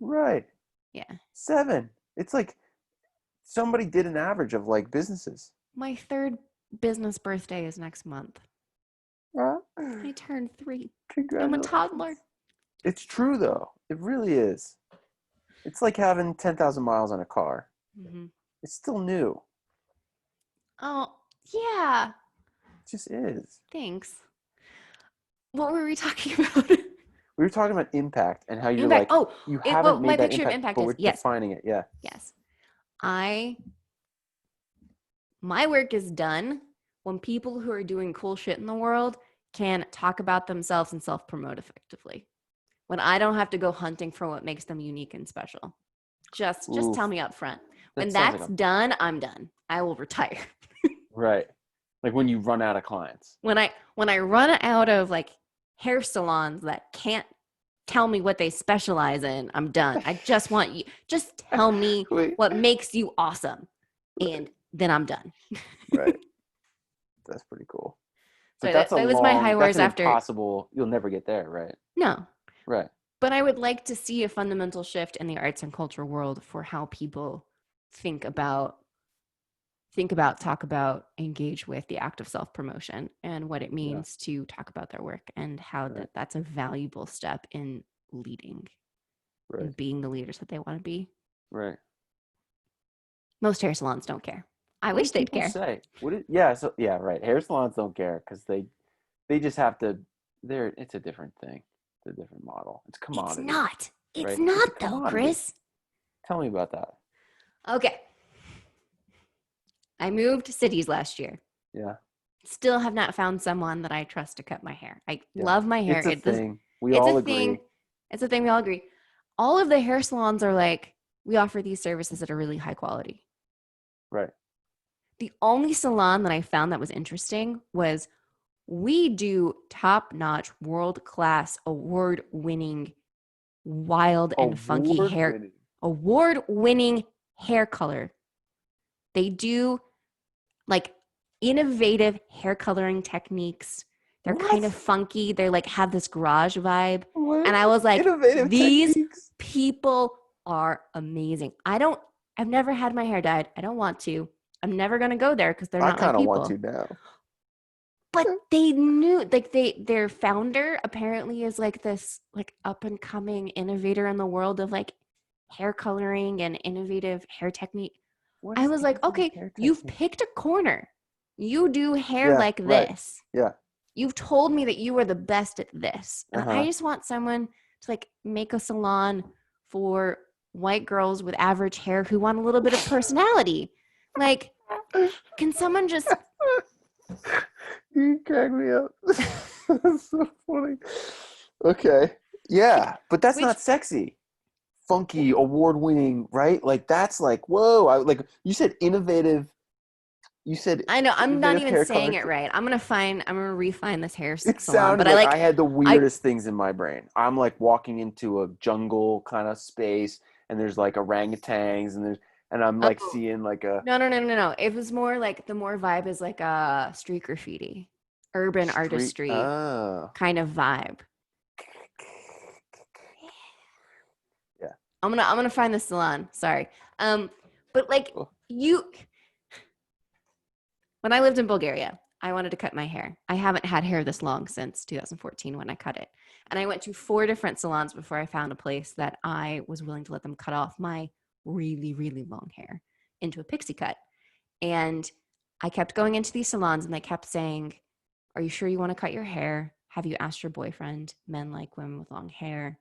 Right. Yeah. 7. It's like somebody did an average of like businesses. My third business birthday is next month. Uh, I turned 3. I'm a toddler. Congratulations. It's true though. It really is. It's like having 10,000 miles on a car. Mm-hmm. It's still new. Oh, yeah. It just is. Thanks. What were we talking about? We were talking about impact and how you're Impact. like, Oh, you well, haven't my made that picture of impact, impact but is we're yes, defining it. Yeah. yes. I My work is done when people who are doing cool shit in the world can talk about themselves and self-promote effectively. When I don't have to go hunting for what makes them unique and special. Just tell Oof. me up front. That When sounds like that's a done, I'm done. I will retire. right. Like when you run out of clients. When I run out of like hair salons that can't tell me what they specialize in, I'm done. I just want you just tell me Wait. what makes you awesome, and then I'm done. Right. That's pretty cool. So But that's that was my high that's horse an after. impossible, you'll never get there, right? No, Right. but I would like to see a fundamental shift in the arts and culture world for how people think about talk about, engage with the act of self-promotion and what it Yeah. means to talk about their work and how Right. that's a valuable step in leading Right. and being the leaders that they want to be. Right. Most hair salons don't care. I What wish do they'd people care. say? Yeah, so yeah, right. Hair salons don't care because they just have to it's a different thing. It's a different model. It's It's commodity, not. It's right? It's a not though, commodity. Chris. Tell me about that. Okay. I moved cities last year. Yeah. Still have not found someone that I trust to cut my hair. I Yeah. love my hair. It's a thing. We It's a all thing. agree. It's a thing we all agree. All of the hair salons are like, we offer these services that are really high quality. Right. The only salon that I found that was interesting was we do top-notch, world-class, award-winning, wild and funky Award hair, winning. award-winning hair color. They do like innovative hair coloring techniques. They're kind of What? funky. They're like have this garage vibe. What? And I was like, Innovative these techniques. people are amazing. I've never had my hair dyed. I don't want to. I'm never going to go there because they're I not my kind of want people. to now. But they knew, like their founder apparently is like this like up and coming innovator in the world of like hair coloring and innovative hair technique. What I is was like, innovative okay, hair you've technique? picked a corner. You do hair Yeah, like right. this. Yeah. You've told me that you are the best at this. And I Uh-huh. just want someone to like make a salon for white girls with average hair who want a little bit of personality. Like, can someone just You crack me up. That's so funny. Okay. Yeah, but that's which not sexy. Funky, award-winning, right? Like that's like, whoa. Like you said innovative. You said I know I'm not innovative even hair saying color. it right. I'm gonna refine this hair It salon, sounded but like I had the I weirdest things in my brain. I'm like walking into a jungle kind of space, and there's like orangutans, and and I'm like Oh, seeing like a no, no, no, no, no. It was more like the more vibe is like a street graffiti, urban street. artistry Oh, kind of vibe. yeah. I'm gonna find the salon. Sorry. Um, but like Cool. you when I lived in Bulgaria, I wanted to cut my hair. I haven't had hair this long since 2014 when I cut it. And I went to 4 different salons before I found a place that I was willing to let them cut off my really, really long hair into a pixie cut. And I kept going into these salons and they kept saying, "Are you sure you want to cut your hair? Have you asked your boyfriend? Men like women with long hair."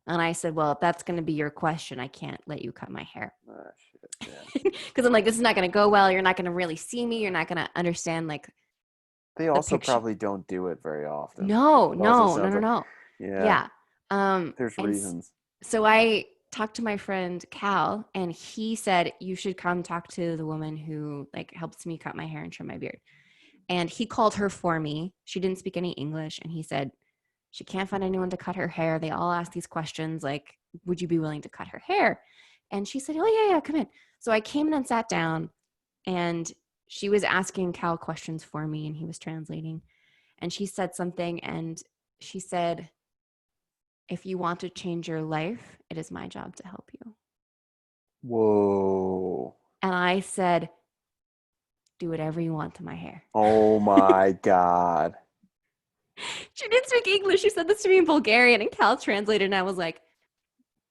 And I said, "Well, if that's going to be your question, I can't let you cut my hair." Oh, shit. Yeah. Because I'm like, this is not going to go well. You're not going to really see me. You're not going to understand like They the also picture. probably don't do it very often. No, It also no, no, sounds no, like, no. yeah, Yeah. there's And reasons. so I talked to my friend Cal, and he said you should come talk to the woman who like helps me cut my hair and trim my beard. And he called her for me. She didn't speak any English, and he said she can't find anyone to cut her hair. They all ask these questions like, "Would you be willing to cut her hair?" And she said, "Oh yeah, yeah, come in." So I came in and sat down, and she was asking Cal questions for me, and he was translating. And she said something, and she said, "If you want to change your life, it is my job to help you." Whoa. And I said, "Do whatever you want to my hair." Oh my God. She didn't speak English. She said this to me in Bulgarian, and Cal translated, and I was like,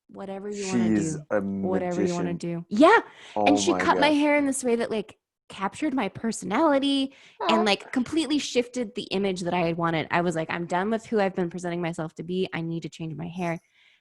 "Whatever you want to She's do, a whatever you want to magician. do." Yeah. And Oh she my cut my gosh. hair in this way that like captured my personality and like completely shifted the image that I had wanted. I was like, I'm done with who I've been presenting myself to be. I need to change my hair.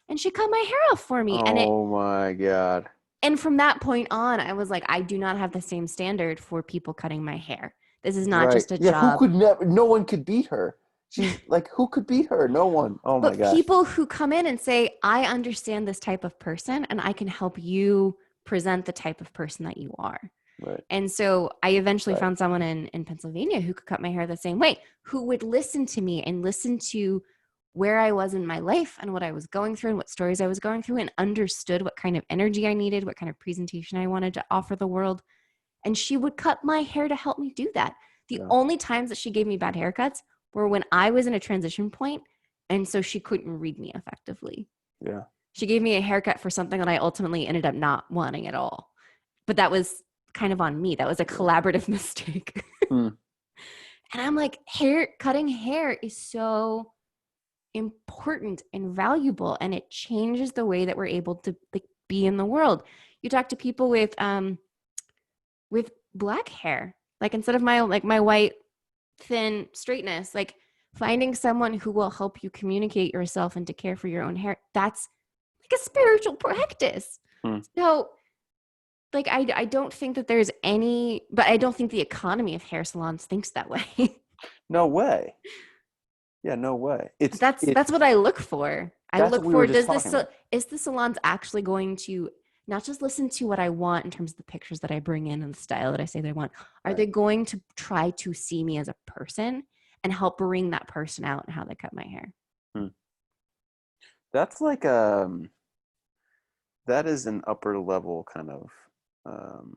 And she cut my hair off for me. Oh my God. And from that point on, I was like, I do not have the same standard for people cutting my hair. This is not Right. just a Yeah, who job. could never, no one could beat her. She's like, who could beat her? No one. Oh my But gosh. people who come in and say, I understand this type of person and I can help you present the type of person that you are. Right. And so I eventually Right. found someone in Pennsylvania who could cut my hair the same way, who would listen to me and listen to where I was in my life and what I was going through and what stories I was going through and understood what kind of energy I needed, what kind of presentation I wanted to offer the world. And she would cut my hair to help me do that. The Yeah. only times that she gave me bad haircuts were when I was in a transition point, and so she couldn't read me effectively. Yeah. She gave me a haircut for something that I ultimately ended up not wanting at all. But that was kind of on me. That was a collaborative mistake. Hmm. And I'm like, cutting hair is so important and valuable, and it changes the way that we're able to like, be in the world. You talk to people with black hair, like instead of my white thin straightness, like finding someone who will help you communicate yourself and to care for your own hair, that's like a spiritual practice. Hmm. So like I don't think that there's any, but I don't think the economy of hair salons thinks that way. No way. Yeah, no way. That's what I look for. I That's what look we were for, just talking about. is the salons actually going to not just listen to what I want in terms of the pictures that I bring in and the style that I say they want, are Right. they going to try to see me as a person and help bring that person out in how they cut my hair? Hmm. That's like that is an upper level kind of um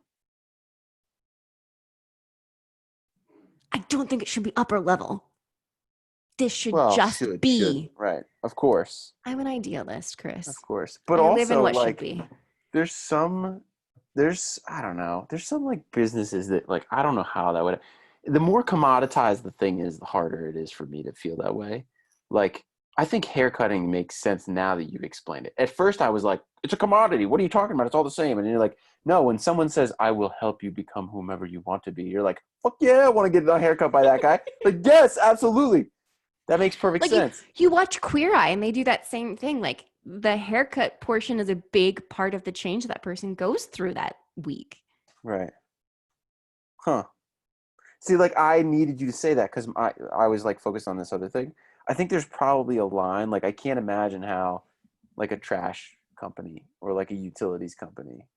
I don't think it should be upper level. This should well, just should, be. right. Of course. I'm an idealist, Of Chris. course. But I live in also what should like be. there's some there's I don't know, there's some like businesses that like I don't know how that would the more commoditized the thing is, the harder it is for me to feel that way. Like I think haircutting makes sense now that you've explained it. At first I was like, it's a commodity. What are you talking about? It's all the same. And you're like, no, when someone says I will help you become whomever you want to be, you're like, fuck yeah, I want to get a haircut by that guy. Like, yes, absolutely. That makes perfect Like sense. you watch Queer Eye and they do that same thing. Like the haircut portion is a big part of the change that person goes through that week. Right. Huh. See, like I needed you to say that because I was like focused on this other thing. I think there's probably a line. Like I can't imagine how like a trash company or like a utilities company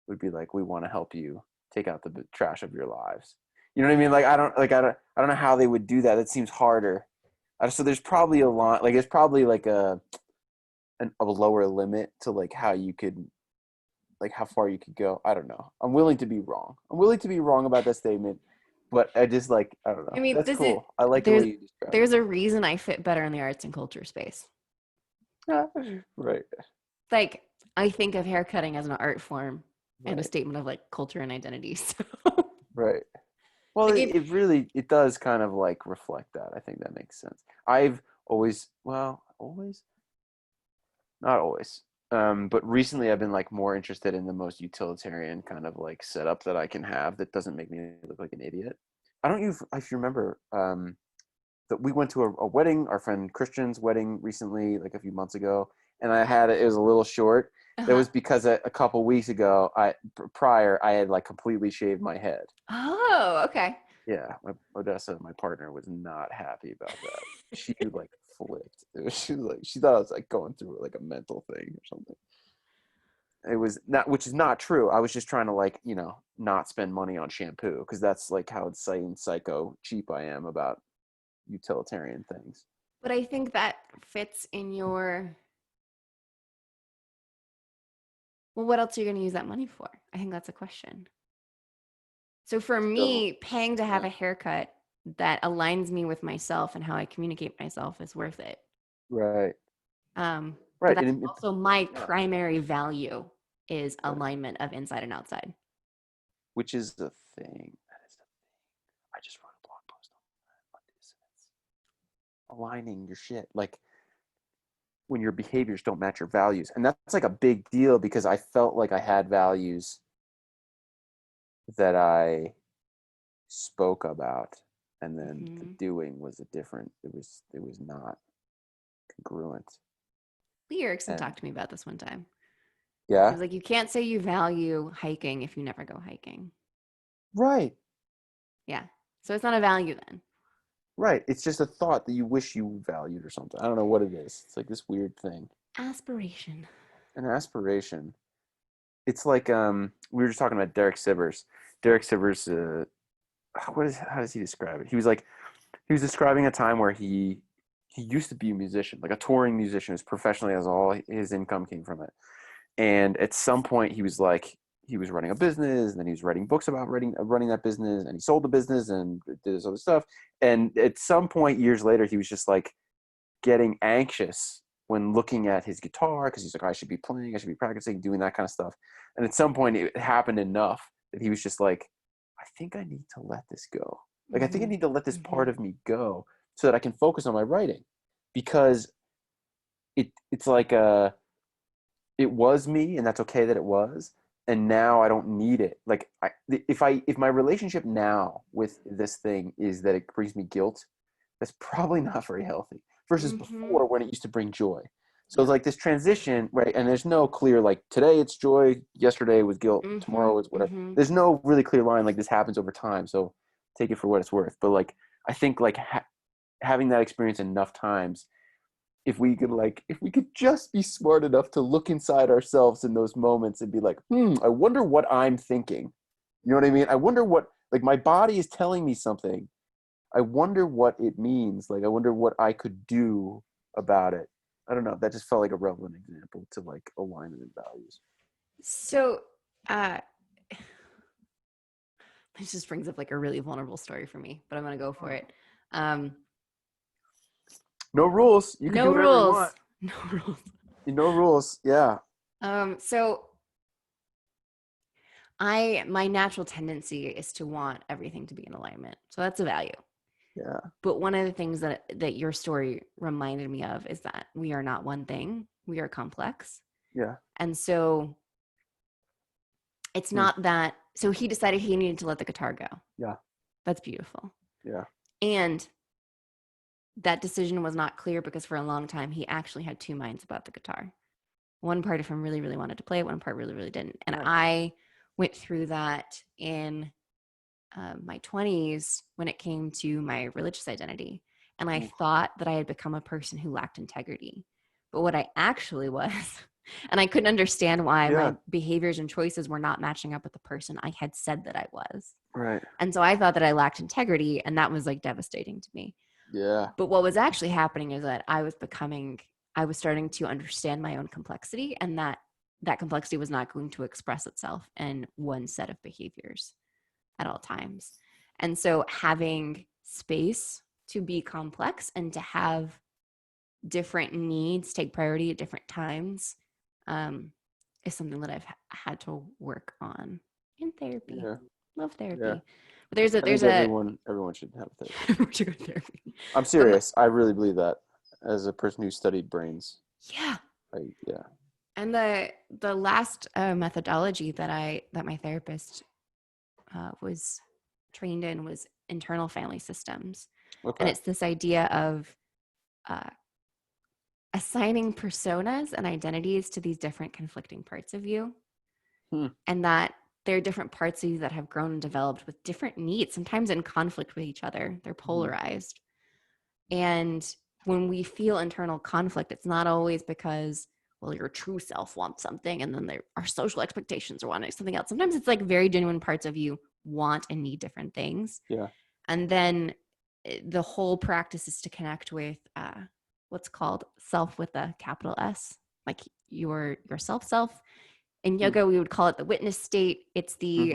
would be like, we want to help you take out the trash of your lives. You know what I mean? Like I don't know how they would do that. That seems harder. So there's probably a line. Like it's probably like a lower limit to like how you could like how far you could go. I don't know. I'm willing to be wrong. I'm willing to be wrong about that statement, but I just like, I don't I know. mean, That's cool. I like the there's way you describe there's a reason I fit better in the arts and culture space. it. Right. Like, I think of haircutting as an art form and a Right. statement of like culture and identity. So Right. Well, like it really, it does kind of like reflect that. I think that makes sense. I've always, well, always, not always. But recently I've been like more interested in the most utilitarian kind of like setup that I can have that doesn't make me look like an idiot. I don't know if you remember that we went to a wedding, our friend Christian's wedding recently, like a few months ago, and it was a little short. That uh-huh. was because a couple weeks ago, prior, I had like completely shaved my head. Oh, okay. Yeah, Odessa, my partner, was not happy about that. She like flipped. She was like, she thought I was like going through like a mental thing or something. It was not, which is not true. I was just trying to like, not spend money on shampoo because that's like how insane, psycho, cheap I am about utilitarian things. But I think that fits in your, well, what else are you going to use that money for? I think that's a question. So for So, me, paying to have yeah, a haircut that aligns me with myself and how I communicate myself is worth it. right, But right, that's and also my yeah, primary value is right, alignment of inside and outside. which is the thing. That is the thing. I just wrote a blog post on dissonance, aligning your shit. Like when your behaviors don't match your values. And that's like a big deal because I felt like I had values that I spoke about and then the Hmm. doing was a different it was not congruent. Lee Erickson And talked to me about this one time. He yeah, was like, you can't say you value hiking if you never go hiking. right. Yeah. So it's not a value then. Right. It's just a thought that you wish you valued or something. I don't know what it is. It's like this weird thing. Aspiration. An aspiration. It's like we were just talking about Derek Sivers. Derek Sivers how does he describe it? He was describing a time where he used to be a musician, like a touring musician, who's professionally has all his income came from it. And at some point, he was running a business, and then he was writing books about running that business, and he sold the business and did this other stuff. And at some point, years later, he was just like getting anxious when looking at his guitar because he's like, I should be playing, I should be practicing, doing that kind of stuff. And at some point, it happened enough that he was just like, I think I need to let this go. Like, I think I Mm-hmm. need to let this Mm-hmm. part of me go so that I can focus on my writing because it's like it was me and that's okay that it was, and now I don't need it. Like if my relationship now with this thing is that it brings me guilt, that's probably not very healthy versus Mm-hmm. before when it used to bring joy. So it's Yep. like this transition, right? And there's no clear like today it's joy, yesterday was guilt, Mm-hmm. tomorrow is whatever. Mm-hmm. There's no really clear line like this happens over time. So take it for what it's worth. But like I think like having that experience enough times, if we could just be smart enough to look inside ourselves in those moments and be like, I wonder what I'm thinking. You know what I mean? I wonder what, like, my body is telling me something. I wonder what it means. Like, I wonder what I could do about it. I don't know. That just felt like a relevant example to like alignment and values. So uh this just brings up like a really vulnerable story for me, but I'm gonna go for it. Um, No rules. You can do no whatever you want. rules. No rules. No rules. Yeah. So my natural tendency is to want everything to be in alignment. So that's a value. Yeah. But one of the things that your story reminded me of is that we are not one thing. We are complex. Yeah. And so it's Hmm. not that, so he decided he needed to let the guitar go. Yeah. That's beautiful. Yeah. And that decision was not clear because for a long time he actually had two minds about the guitar. One part of him really, really wanted to play it, one part really, really didn't. And Right. I went through that in my 20s when it came to my religious identity. And I Ooh. thought that I had become a person who lacked integrity. But what I actually was, and I couldn't understand why Yeah. my behaviors and choices were not matching up with the person I had said that I was. Right. And so I thought that I lacked integrity, and that was like devastating to me. Yeah. But what was actually happening is that I was starting to understand my own complexity, and that that complexity was not going to express itself in one set of behaviors at all times. And so having space to be complex and to have different needs take priority at different times is something that I've had to work on in therapy. Yeah. Love therapy. Yeah. But there's I think a everyone should have therapy. to go to therapy. I'm serious. I really believe that as a person who studied brains. Yeah. Yeah. And the last methodology that my therapist was trained in was internal family systems. Okay. And it's this idea of assigning personas and identities to these different conflicting parts of you. And that there are different parts of you that have grown and developed with different needs, sometimes in conflict with each other. They're polarized. And when we feel internal conflict, it's not always because, well, your true self wants something and then there are social expectations or wanting something else. Sometimes it's like very genuine parts of you want and need different things. Yeah. And then the whole practice is to connect with what's called self with a capital S, like your self. In yoga, we would call it the witness state. It's the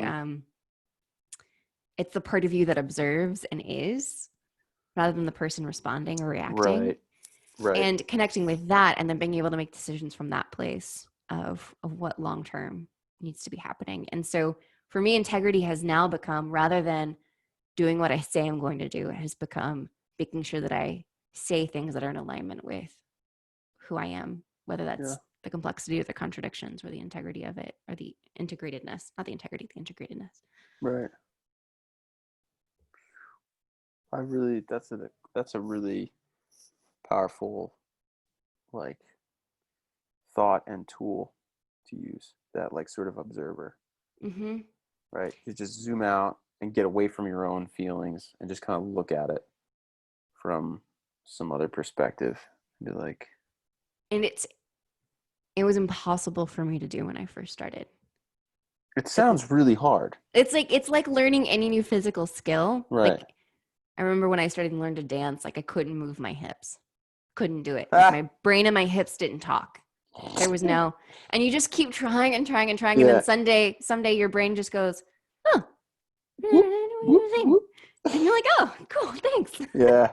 it's the part of you that observes and is, rather than the person responding or reacting. Right. And connecting with that, and then being able to make decisions from that place of what long term needs to be happening. And so, for me, integrity has now become, rather than doing what I say I'm going to do, it has become making sure that I say things that are in alignment with who I am, whether that's the complexity or the contradictions or the integrity of it, or the integratedness, not the integrity, the integratedness. Right. That's a really powerful, like, thought and tool to use, that like sort of observer. Right. You just zoom out and get away from your own feelings and just kind of look at it from some other perspective and be like, and it was impossible for me to do when I first started. It sounds really hard. It's like learning any new physical skill. Right. Like, I remember when I started to learn to dance, like I couldn't move my hips. Couldn't do it. Like my brain and my hips didn't talk. There was no, and you just keep trying and trying and trying. And then someday your brain just goes, oh, and you're like, oh, cool, thanks. Yeah.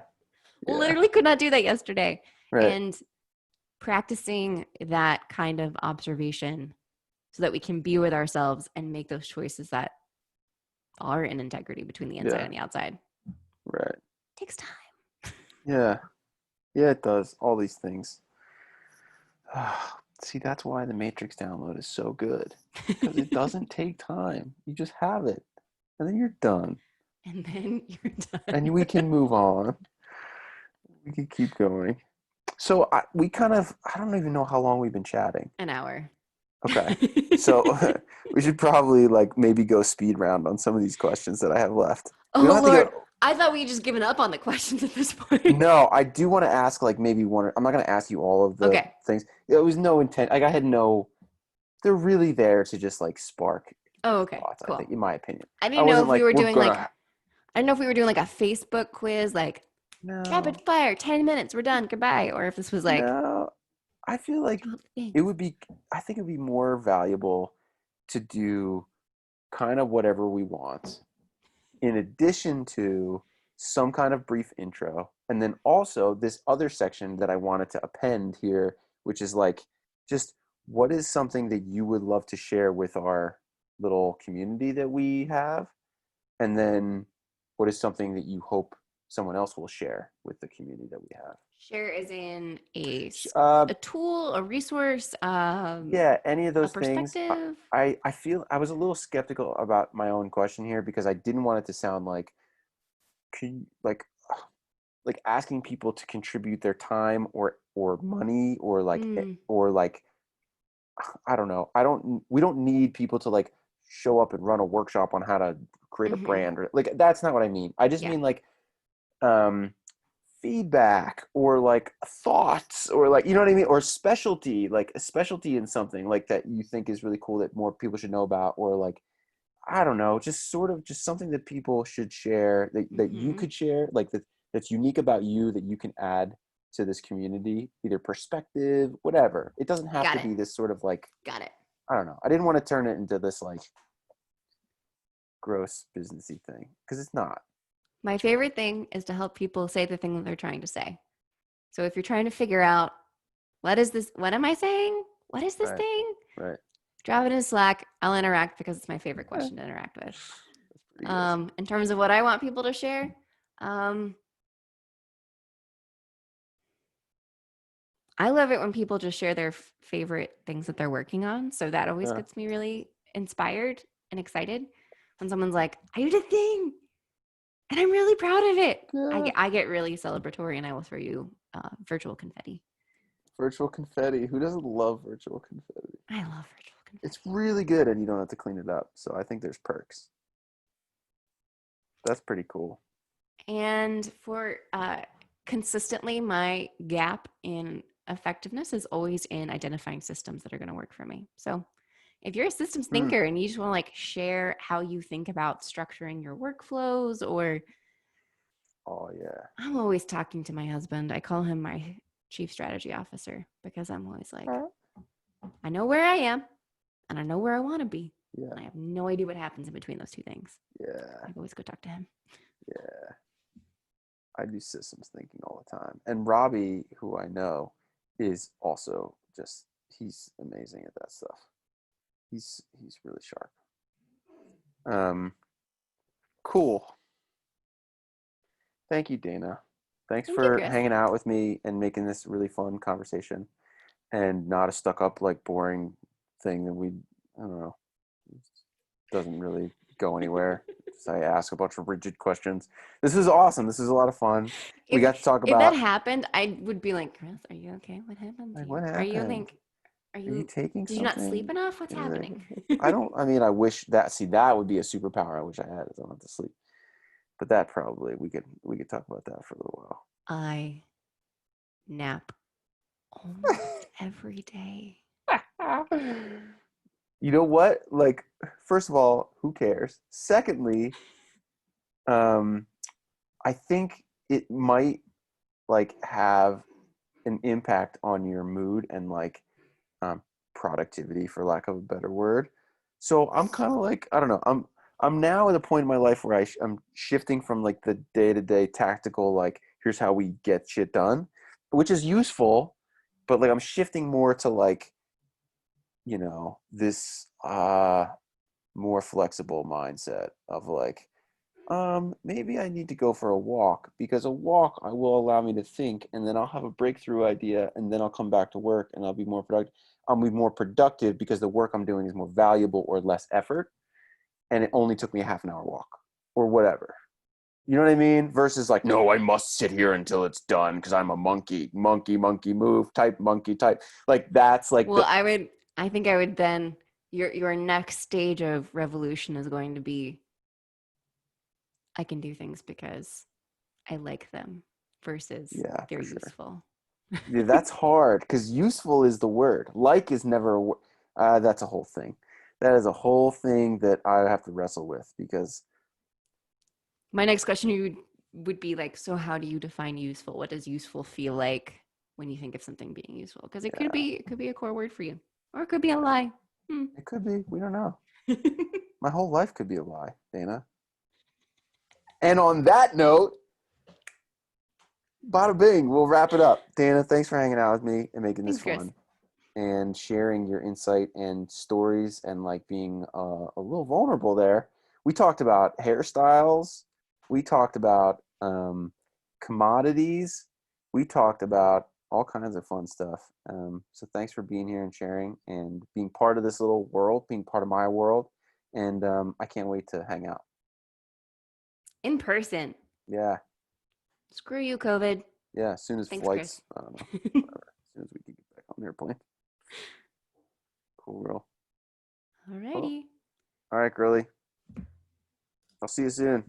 Literally could not do that yesterday. Right. And practicing that kind of observation so that we can be with ourselves and make those choices that are in integrity between the inside and the outside. Right. Takes time. Yeah. Yeah, it does. All these things. See, that's why the Matrix download is so good. Because it doesn't take time. You just have it. And then you're done. And then you're done. And we can move on. We can keep going. So I don't even know how long we've been chatting. An hour. Okay. So we should probably like maybe go speed round on some of these questions that I have left. Oh, Lord. I thought we had just given up on the questions at this point. No, I do want to ask like maybe one. I'm not going to ask you all of the things. It was no intent. Like I had no. They're really there to just like spark. Oh, okay. Thoughts, cool. I think, in my opinion. I didn't know if we were doing like. I don't know if we were doing like a Facebook quiz, like rapid fire, 10 minutes, we're done, goodbye, or if this was like. No, I feel like it would be. I think it would be more valuable to do kind of whatever we want, in addition to some kind of brief intro. And then also this other section that I wanted to append here, which is like, just what is something that you would love to share with our little community that we have? And then what is something that you hope someone else will share with the community that we have? Share as in a tool, a resource. Any of those things. I feel I was a little skeptical about my own question here because I didn't want it to sound like asking people to contribute their time or money or like I don't know. We don't need people to like show up and run a workshop on how to create a brand or like that's not what I mean. I just mean like feedback or like thoughts or like, you know what I mean? Or specialty, like a specialty in something like that you think is really cool that more people should know about, or like, I don't know, just sort of just something that people should share that you could share, like that's unique about you that you can add to this community, either perspective, whatever. It doesn't have to be this sort of like, got it. I don't know. I didn't want to turn it into this like gross businessy thing because it's not. My favorite thing is to help people say the thing that they're trying to say. So if you're trying to figure out what is this, what am I saying? What is this Right. thing? Right. Drop it in Slack. I'll interact because it's my favorite Yeah, question to interact with. that's pretty good. In terms of what I want people to share, I love it when people just share their favorite things that they're working on. So that always Yeah. gets me really inspired and excited when someone's like, I did a thing and I'm really proud of it. Yeah. I get really celebratory and I will throw you virtual confetti. Virtual confetti. Who doesn't love virtual confetti? I love virtual It's confetti. really good and you don't have to clean it up. So I think there's perks. That's pretty cool. And for consistently, my gap in effectiveness is always in identifying systems that are going to work for me. So if you're a systems Hmm. thinker and you just want to like share how you think about structuring your workflows, or Oh yeah. I'm always talking to my husband. I call him my chief strategy officer because I'm always like, I know where I am and I know where I want to be. Yeah. I have no idea what happens in between those two things. Yeah. I always go talk to him. Yeah. I do systems thinking all the time. And Robbie, who I know, is also just he's amazing at that stuff. He's really sharp. Um, cool. Thank you, Dana. Thanks Thank you, for Chris. hanging out with me and making this really fun conversation and not a stuck up like boring thing that I don't know, doesn't really go anywhere. So I ask a bunch of rigid questions. This is awesome. This is a lot of fun. We got to talk If that about happened, I would be like, Chris, are you okay? What happened to like you? what Are you happened. like, are Are you you? taking Did you not sleep something? enough? What's Is there- happening? I don't. I mean, I wish that. See, that would be a superpower. I wish I had. Is I don't have to sleep. But that probably we could talk about that for a little I nap almost every day. while. You know what? Like, first of all, who cares? Secondly, um, I think it might like have an impact on your mood and like um, productivity, for lack of a better word. So I'm kind of like I don't know. I'm now at a point in my life where I'm shifting from like the day to day tactical like here's how we get shit done, which is useful, but like I'm shifting more to like this more flexible mindset of like maybe I need to go for a walk because a walk will allow me to think and then I'll have a breakthrough idea and then I'll come back to work and I'll be more productive. I'll be more productive because the work I'm doing is more valuable or less effort and it only took me a half an hour walk or whatever. You know what I mean? Versus like, no, I must sit here until it's done because I'm a monkey move type, monkey type. Like that's like Well, the I think I would then, your next stage of revolution is going to be, I can do things because I like them versus yeah, they're for sure. useful. Yeah, that's hard because useful is the word. Like is never a word. That's a whole thing. That is a whole thing that I have to wrestle with because My next question would be like, so how do you define useful? What does useful feel like when you think of something being useful? Because yeah, it could be a core word for you, or it could be a lie. Hmm. it could be. We don't know. My whole life could be a lie, Dana. And on that note, bada bing, we'll wrap it up. Dana, thanks for hanging out with me and making this Thanks, Chris. fun and sharing your insight and stories and like being a little vulnerable there. We talked about hairstyles. We talked about commodities. We talked about all kinds of fun stuff. So thanks for being here and sharing and being part of this little world, being part of my world. And I can't wait to hang out. In person. Yeah. Screw you, COVID. Yeah. As soon as Thanks, Chris. flights, I don't know, whatever. As soon as we can get back on the airplane. Cool, girl. Well, Alrighty. all right, girly. I'll see you soon.